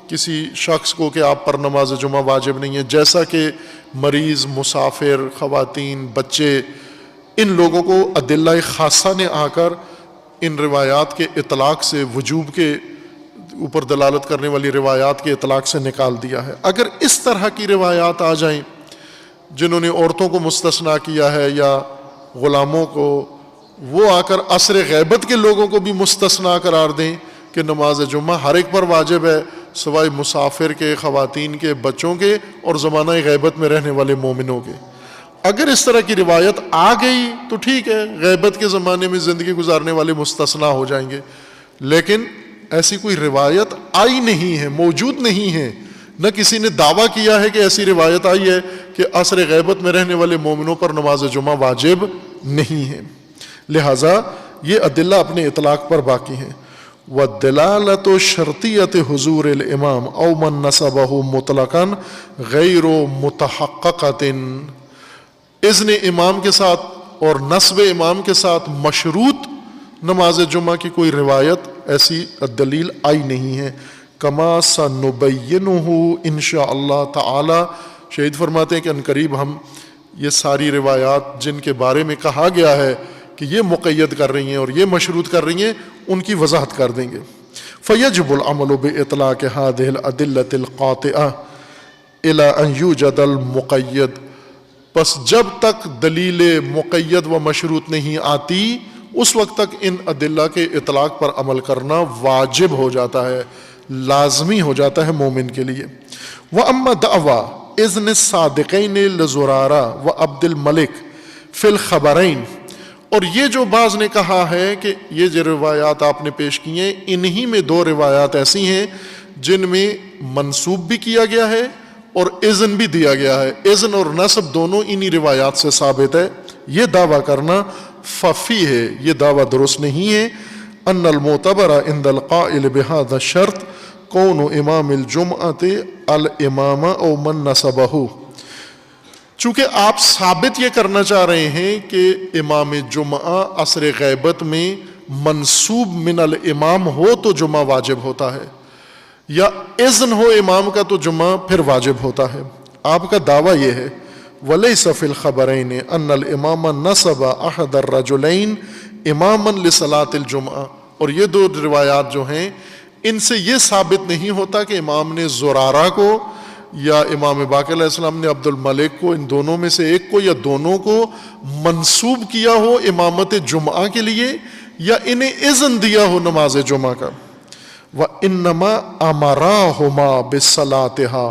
کسی شخص کو کہ آپ پر نماز جمعہ واجب نہیں ہے، جیسا کہ مریض، مسافر، خواتین، بچے، ان لوگوں کو ادلہ خاصہ نے آ کر ان روایات کے اطلاق سے، وجوب کے اوپر دلالت کرنے والی روایات کے اطلاق سے نکال دیا ہے۔ اگر اس طرح کی روایات آ جائیں جنہوں نے عورتوں کو مستثنیٰ کیا ہے یا غلاموں کو، وہ آ کر عصر غیبت کے لوگوں کو بھی مستثنیٰ قرار دیں کہ نماز جمعہ ہر ایک پر واجب ہے سوائے مسافر کے، خواتین کے، بچوں کے اور زمانہ غیبت میں رہنے والے مومنوں کے، اگر اس طرح کی روایت آ گئی تو ٹھیک ہے، غیبت کے زمانے میں زندگی گزارنے والے مستثنیٰ ہو جائیں گے، لیکن ایسی کوئی روایت آئی نہیں ہے، موجود نہیں ہے، نہ کسی نے دعویٰ کیا ہے کہ ایسی روایت آئی ہے کہ عصر غیبت میں رہنے والے مومنوں پر نماز جمعہ واجب نہیں ہے، لہٰذا یہ ادلہ اپنے اطلاق پر باقی ہیں۔ وَالدَّلَالَةُ شَرْطِيَّةِ حُضُورِ الْإِمَامِ أَوْ مَنْ نَصَبَهُ مُطْلَقًا غَيْرُ مُتَحَقَّقَةٍ، اذن امام کے ساتھ اور نصب امام کے ساتھ مشروط نماز جمعہ کی کوئی روایت ایسی دلیل آئی نہیں ہے۔ کما سنبینہ انشاء اللہ تعالی، شہید فرماتے ہیں کہ عنقریب ہم یہ ساری روایات جن کے بارے میں کہا گیا ہے کہ یہ مقید کر رہی ہیں اور یہ مشروط کر رہی ہیں، ان کی وضاحت کر دیں گے۔ فیجب العمل باطلاق هذه الادلة القاطعة الى ان یوجد المقید، پس جب تک دلیل مقید و مشروط نہیں آتی اس وقت تک ان ادلہ کے اطلاق پر عمل کرنا واجب ہو جاتا ہے، لازمی ہو جاتا ہے مومن کے لیے۔ وَأَمَّا دَعْوَى اِذْنِ الصَّادِقَيْنِ لِزُرَارَةَ وَعَبْدِ الْمَلِكِ فِي الْخَبَرَيْنِ، اور یہ جو بعض نے کہا ہے کہ یہ جو روایات آپ نے پیش کی ہیں، انہی میں دو روایات ایسی ہیں جن میں منسوب بھی کیا گیا ہے اور اذن بھی دیا گیا ہے، اذن اور نسب دونوں انہی روایات سے ثابت ہے۔ یہ دعویٰ کرنا ففی ہے، یہ دعویٰ درست نہیں ہے۔ ان المعتبر عند القائل بهذا الشرط کون امام الجمعۃ الامام او من نسبہ، چونکہ آپ ثابت یہ کرنا چاہ رہے ہیں کہ امام جمعہ عصر غیبت میں منسوب من الامام ہو تو جمعہ واجب ہوتا ہے، یا اذن ہو امام کا تو جمعہ پھر واجب ہوتا ہے۔ آپ کا دعویٰ یہ ہے وَلَيْسَ فِي الْخَبَرَيْنِ أَنَّ الْإِمَامَ نَصَبَ أَحَدَ الرَّجُلَيْنِ إِمَامًا لِصَلَاةِ الْجُمْعَةِ، اور یہ دو روایات جو ہیں ان سے یہ ثابت نہیں ہوتا کہ امام نے زرارہ کو یا امام باقر علیہ السلام نے عبد الملک کو، ان دونوں میں سے ایک کو یا دونوں کو منسوب کیا ہو امامت جمعہ کے لیے، یا انہیں اذن دیا ہو نماز جمعہ کا۔ وَإِنَّمَا أَمَرَاهُمَا بِالصَّلَاةِهَا،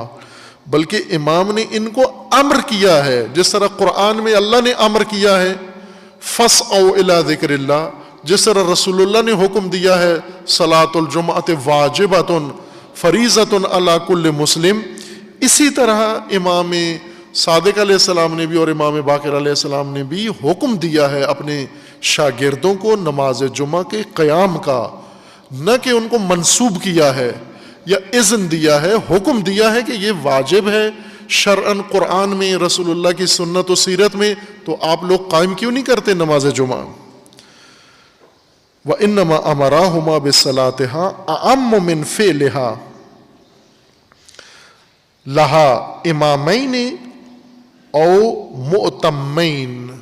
بلکہ امام نے ان کو امر کیا ہے، جس طرح قرآن میں اللہ نے امر کیا ہے فَاسْعَوْا إِلَىٰ ذِكْرِ اللَّهِ، جس طرح رسول اللہ نے حکم دیا ہے صلاۃ الجمعۃ واجبۃ فریضۃ علی کل مسلم، اسی طرح امام صادق علیہ السلام نے بھی اور امام باقر علیہ السلام نے بھی حکم دیا ہے اپنے شاگردوں کو نماز جمعہ کے قیام کا، نہ کہ ان کو منسوب کیا ہے یا اذن دیا ہے، حکم دیا ہے کہ یہ واجب ہے شرعاً قرآن میں، رسول اللہ کی سنت و سیرت میں، تو آپ لوگ قائم کیوں نہیں کرتے نماز جمعہ؟ وَإِنَّمَا أَمَرَاهُمَا بِالصَّلَاةِهَا أَعَمُّ مِنْ فِعْلِهَا لَهَا إِمَامَيْنِ أَوْ مُؤْتَمَّيْنِ،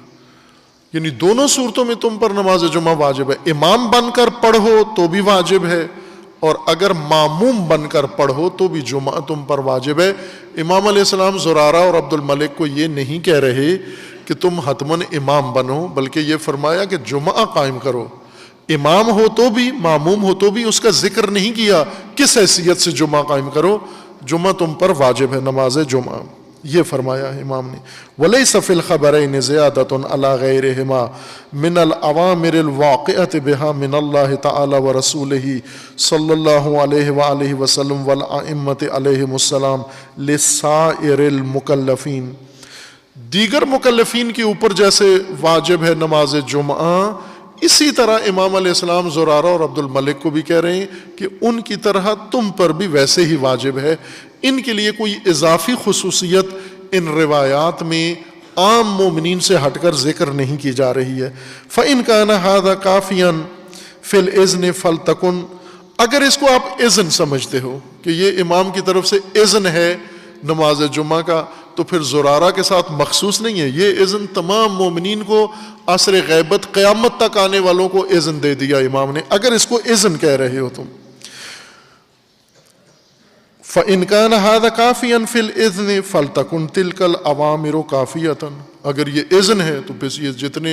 یعنی دونوں صورتوں میں تم پر نماز جمعہ واجب ہے، امام بن کر پڑھو تو بھی واجب ہے، اور اگر معموم بن کر پڑھو تو بھی جمعہ تم پر واجب ہے۔ امام علیہ السلام زرارہ اور عبد الملک کو یہ نہیں کہہ رہے کہ تم حتماً امام بنو، بلکہ یہ فرمایا کہ جمعہ قائم کرو، امام ہو تو بھی معموم ہو تو بھی، اس کا ذکر نہیں کیا کس حیثیت سے جمعہ قائم کرو، جمعہ تم پر واجب ہے نماز جمعہ، یہ فرمایا ہے امام نے۔ وَلَيْسَ فِي الْخَبَرَيْنِ زِيَادَةٌ عَلَىٰ غَيْرِهِمَا مِنَ الْأَوَامِرِ الْوَاقِعَةِ بِهَا مِنَ اللَّهِ تَعَالَىٰ وَرَسُولِهِ صلی اللہ علیہ وآلہ وسلم وَالْأَئِمَّةِ علیہم السلام لِسَائِرِ الْمُكَلَّفِينَ، دیگر مکلفین کے اوپر جیسے واجب ہے نماز جمعہ، اسی طرح امام علیہ السلام زرارہ اور عبد الملک کو بھی کہہ رہے ہیں کہ ان کی طرح تم پر بھی ویسے ہی واجب ہے۔ ان کے لیے کوئی اضافی خصوصیت ان روایات میں عام مومنین سے ہٹ کر ذکر نہیں کی جا رہی ہے۔ فَإِنْ كَانَ هَذَا كَافِيًا فِي الْإِذْنِ فَلْتَكُنْ، اگر اس کو آپ اذن سمجھتے ہو کہ یہ امام کی طرف سے اذن ہے نماز جمعہ کا، تو پھر زرارہ کے ساتھ مخصوص نہیں ہے، یہ اذن تمام مومنین کو عصر غیبت قیامت تک آنے والوں کو اذن دے دیا امام نے، اگر اس کو اذن کہہ رہے ہو تم۔ فَإِنْ كَانَ هَذَا كَافِيًا فِي الْإِذْنِ فَلْتَكُنْ تِلْكَ الْأَوَامِرُ كَافِيَةً، اگر یہ اذن ہے تو پھر یہ جتنے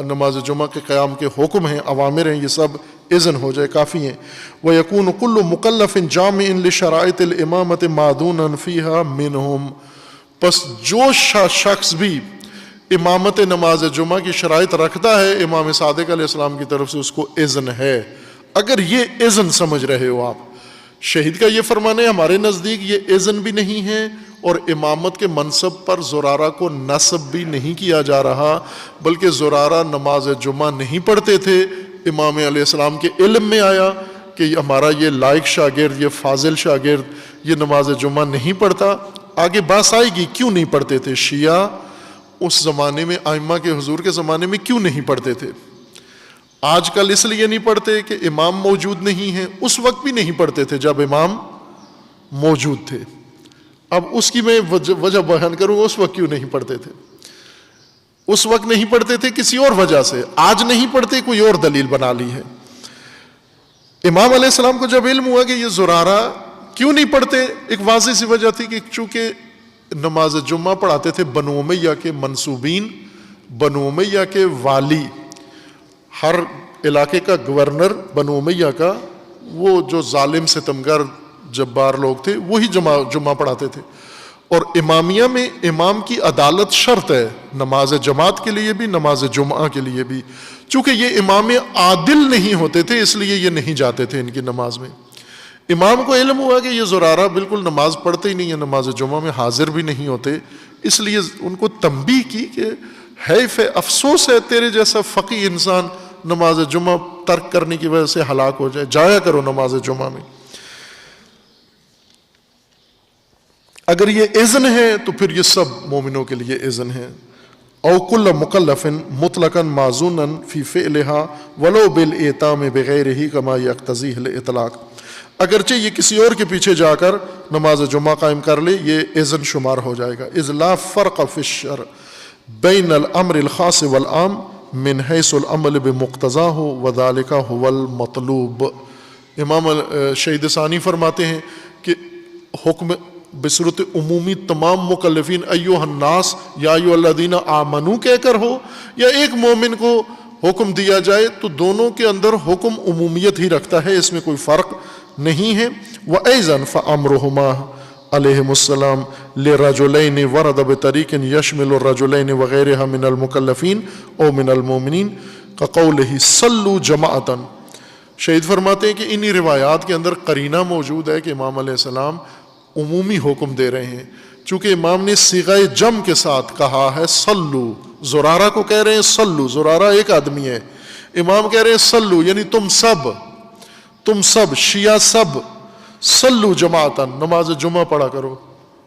نماز جمعہ کے قیام کے حکم ہیں، اوامر ہیں، یہ سب اذن ہو جائے، کافی ہیں۔ وَيَكُونُ كُلُّ مُكَلَّفٍ جَامِعٍ لِشَرَائِطِ الْإِمَامَةِ مَعْدُونًا فِيهَا مِنْهُمْ، پس جو شخص بھی امامت نماز جمعہ کی شرائط رکھتا ہے امام صادق علیہ السلام کی طرف سے، اس کو اذن ہے، اگر یہ اذن سمجھ رہے ہو آپ۔ شہید کا یہ فرمانا ہے ہمارے نزدیک یہ اذن بھی نہیں ہے، اور امامت کے منصب پر زرارہ کو نصب بھی نہیں کیا جا رہا، بلکہ زرارہ نماز جمعہ نہیں پڑھتے تھے، امام علیہ السلام کے علم میں آیا کہ ہمارا یہ لائق شاگرد، یہ فاضل شاگرد یہ نماز جمعہ نہیں پڑھتا۔ آگے بات آئے گی کیوں نہیں پڑھتے تھے، شیعہ اس زمانے میں ائمہ کے حضور کے زمانے میں کیوں نہیں پڑھتے تھے؟ آج کل اس لیے نہیں پڑھتے کہ امام موجود نہیں ہیں، اس وقت بھی نہیں پڑھتے تھے جب امام موجود تھے۔ اب اس کی میں وجہ بیان کروں، اس وقت کیوں نہیں پڑھتے تھے؟ اس وقت نہیں پڑھتے تھے کسی اور وجہ سے، آج نہیں پڑھتے کوئی اور دلیل بنا لی ہے۔ امام علیہ السلام کو جب علم ہوا کہ یہ زرارہ کیوں نہیں پڑھتے، ایک واضح سی وجہ تھی کہ چونکہ نماز جمعہ پڑھاتے تھے بنو امیہ کے منسوبین، بنو امیہ کے والی ہر علاقے کا گورنر بنو امیہ کا، وہ جو ظالم ستمگر جبار لوگ تھے وہی جمعہ پڑھاتے تھے. اور امامیہ میں امام کی عدالت شرط ہے، نماز جماعت کے لیے بھی نماز جمعہ کے لیے بھی. چونکہ یہ امام عادل نہیں ہوتے تھے اس لیے یہ نہیں جاتے تھے ان کی نماز میں. امام کو علم ہوا کہ یہ زرارہ بالکل نماز پڑھتے ہی نہیں ہیں، نماز جمعہ میں حاضر بھی نہیں ہوتے، اس لیے ان کو تنبیہ کی کہ حیف ہے، افسوس ہے تیرے جیسا فقیہ انسان نماز جمعہ ترک کرنے کی وجہ سے ہلاک ہو جائے، جایا کرو نماز جمعہ میں. اگر یہ اذن ہے تو پھر یہ سب مومنوں کے لیے اذن ہے. او کل مکلف مطلقا معذونا فی فعلها ولو بالایتام بغیرہ کما یقتضیہ الاطلاق. اگرچہ یہ کسی اور کے پیچھے جا کر نماز جمعہ قائم کر لے یہ اذن شمار ہو جائے گا. اذ لا فرق فی الشرع بین الامر الخاص والعام من حیث العمل بمقتضاہ وذالک هو المطلوب. امام شہید ثانی فرماتے ہیں کہ حکم بصورت عمومی تمام مکلفین ایھا الناس یا ایھا الذین آمنوا کہہ کر ہو یا ایک مومن کو حکم دیا جائے تو دونوں کے اندر حکم عمومیت ہی رکھتا ہے، اس میں کوئی فرق نہیں ہے. وَأَيْضًا فَأَمْرُهُمَا علیہم السلام لِرَجُلَيْنِ وَرَدَ بِطَرِيقٍ يَشْمِلُ الرَّجُلَيْنِ وَغَيْرِهَا مِنَ الْمُكَلَّفِينَ أَوْ مِنَ الْمُؤْمِنِينَ كَقَوْلِهِ صَلُّوا جَمَاعَةً. شہید فرماتے ہیں کہ انہی روایات کے اندر قرینہ موجود ہے کہ امام علیہ السلام عمومی حکم دے رہے ہیں. چونکہ امام نے صیغہ جم کے ساتھ کہا ہے صلو، زرارہ کو کہہ رہے ہیں صلو، زرارہ ایک آدمی ہے، امام کہہ رہے ہیں صلو یعنی تم سب شیعہ سب صلو جماعتاً نماز جمعہ پڑھا کرو.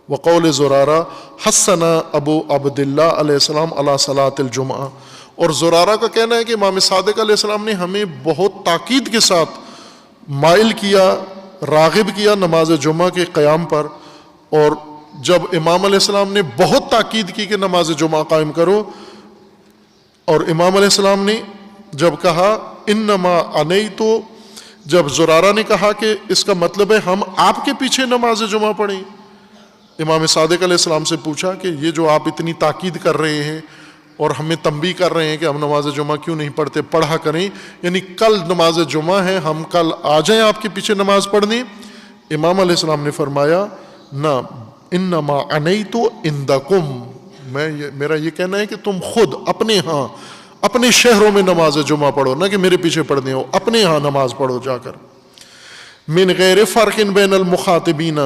وقول زرارہ حسنا ابو عبداللہ علیہ السلام علی صلاۃ الجمعہ. اور زرارہ کا کہنا ہے کہ امام صادق علیہ السلام نے ہمیں بہت تاکید کے ساتھ مائل کیا، راغب کیا نماز جمعہ کے قیام پر. اور جب امام علیہ السلام نے بہت تاکید کی کہ نماز جمعہ قائم کرو، اور امام علیہ السلام نے جب کہا انما انیتو، جب زرارہ نے کہا کہ اس کا مطلب ہے ہم آپ کے پیچھے نماز جمعہ پڑھیں، امام صادق علیہ السلام سے پوچھا کہ یہ جو آپ اتنی تاکید کر رہے ہیں اور ہمیں تنبیہ کر رہے ہیں کہ ہم نماز جمعہ کیوں نہیں پڑھتے، پڑھا کریں، یعنی کل نماز جمعہ ہے ہم کل آ جائیں آپ کے پیچھے نماز پڑھنے. امام علیہ السلام نے فرمایا نہ، انما انیتو عندکم، میرا یہ کہنا ہے کہ تم خود اپنے ہاں اپنے شہروں میں نماز جمعہ پڑھو، نہ کہ میرے پیچھے پڑھنے ہو، اپنے ہاں نماز پڑھو جا کر. من غیر فرق بین المخاطبین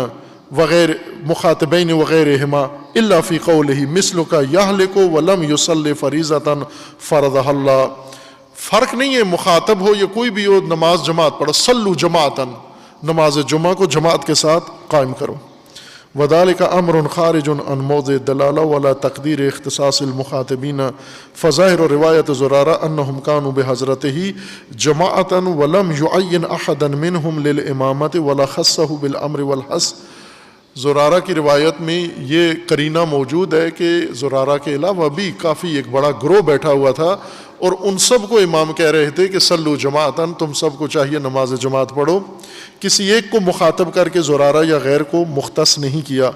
وغیر مخاطبین وغیرہما الا فی قولہ مثلک یہلک ولم یصلی فریضۃ فرضھا اللہ. فرق نہیں ہے، مخاطب ہو یا کوئی بھی ہو، نماز جماعت پڑھو. صلو جماعتاً، نماز جمعہ کو جماعت کے ساتھ قائم کرو. وذلك امر خارج عن موضع الدلاله ولا تقدير اختصاص المخاطبين. فظاهر روایت زرارہ انهم كانوا بحضرته جماعة ولم يعين احدا منهم للامامة ولا خصه بالامر والحث. زرارہ کی روایت میں یہ قرینہ موجود ہے کہ زرارہ کے علاوہ بھی کافی ایک بڑا گروہ بیٹھا ہوا تھا اور ان سب کو امام کہہ رہے تھے کہ صلو جماعتاً، تم سب کو چاہیے نماز جماعت پڑھو. کسی ایک کو مخاطب کر کے زرارہ یا غیر کو مختص نہیں کیا.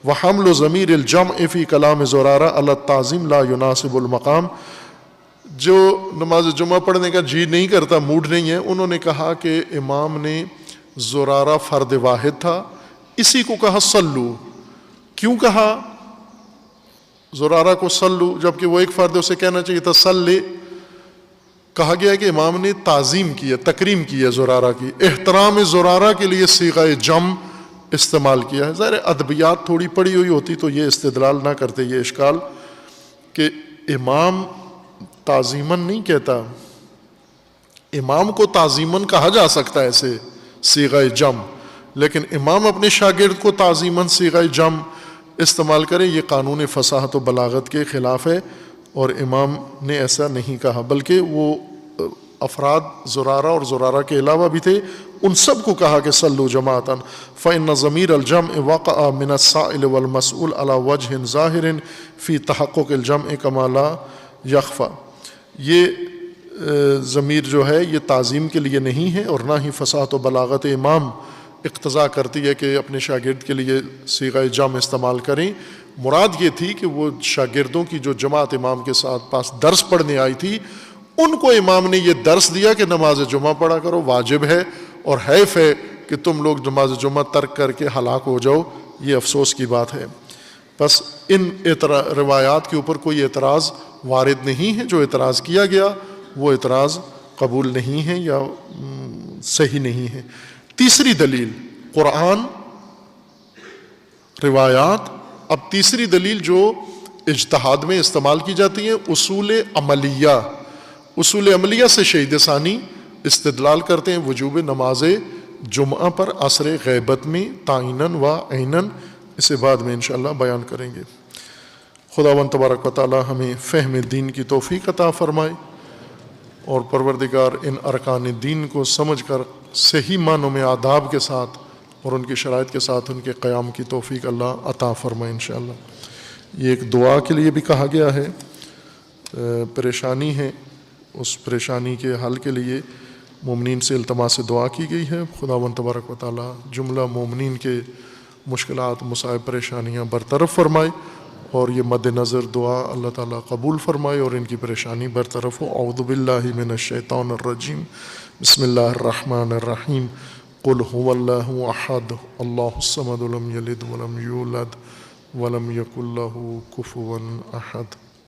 وحمل ضمیر الجمع فی کلام زرارہ علی التعظیم لا یناسب المقام. جو نماز جمعہ پڑھنے کا جی نہیں کرتا، موڈ نہیں ہے، انہوں نے کہا کہ امام نے زرارہ فرد واحد تھا، اسی کو کہا صلو. کیوں کہا زرارہ کو صلو جبکہ وہ ایک فرد ہے، اسے کہنا چاہیے تھا صلی. کہا گیا ہے کہ امام نے تعظیم کی ہے، تکریم کی ہے زرارہ کی، احترام زرارہ کے لیے صیغہ جم استعمال کیا ہے. ظاہر ادبیات تھوڑی پڑھی ہوئی ہوتی تو یہ استدلال نہ کرتے یہ اشکال کہ امام تعظیماً نہیں کہتا. امام کو تعظیماً کہا جا سکتا ہے ایسے صیغہ جم، لیکن امام اپنے شاگرد کو تعظیماً صیغہ جم استعمال کرے یہ قانون فصاحت و بلاغت کے خلاف ہے، اور امام نے ایسا نہیں کہا. بلکہ وہ افراد زرارہ اور زرارہ کے علاوہ بھی تھے، ان سب کو کہا کہ صلو جماعتاً. فإن ضمیر الجمع وقع من السائل والمسئول على وجہ ظاہر فی تحقق الجمع کما لا یخفى. یہ ضمیر جو ہے یہ تعظیم کے لیے نہیں ہے اور نہ ہی فصاحت و بلاغت امام اقتضا کرتی ہے کہ اپنے شاگرد کے لیے صیغہ جمع استعمال کریں. مراد یہ تھی کہ وہ شاگردوں کی جو جماعت امام کے ساتھ پاس درس پڑھنے آئی تھی ان کو امام نے یہ درس دیا کہ نماز جمعہ پڑھا کرو، واجب ہے، اور حیف ہے کہ تم لوگ نماز جمعہ ترک کر کے ہلاک ہو جاؤ، یہ افسوس کی بات ہے۔ بس ان روایات کے اوپر کوئی اعتراض وارد نہیں ہے، جو اعتراض کیا گیا وہ اعتراض قبول نہیں ہے یا صحیح نہیں ہے۔ تیسری دلیل قرآن، روایات۔ اب تیسری دلیل جو اجتہاد میں استعمال کی جاتی ہے، اصول عملیہ۔ اصول عملیہ سے شہید ثانی استدلال کرتے ہیں وجوب نماز جمعہ پر عصر غیبت میں تعیناً و عیناً، اسے بعد میں انشاءاللہ بیان کریں گے۔ خداوند تبارک و تعالی ہمیں فہم دین کی توفیق عطا فرمائے، اور پروردگار ان ارکان دین کو سمجھ کر صحیح معنوں میں آداب کے ساتھ اور ان کی شرائط کے ساتھ ان کے قیام کی توفیق اللہ عطا فرمائے انشاءاللہ۔ یہ ایک دعا کے لیے بھی کہا گیا ہے، پریشانی ہے، اس پریشانی کے حل کے لیے مومنین سے التماس دعا کی گئی ہے۔ خداوند تبارک و تعالی جملہ مومنین کے مشکلات، مصائب، پریشانیاں برطرف فرمائے، اور یہ مد نظر دعا اللہ تعالیٰ قبول فرمائے اور ان کی پریشانی برطرف ہو۔ اعوذ باللہ من الشیطان الرجیم، بسم اللہ الرحمن الرحیم، قل هو اللہ احد اللہ الصمد لم یلد ولم یولد ولم یکن له کفوا احد۔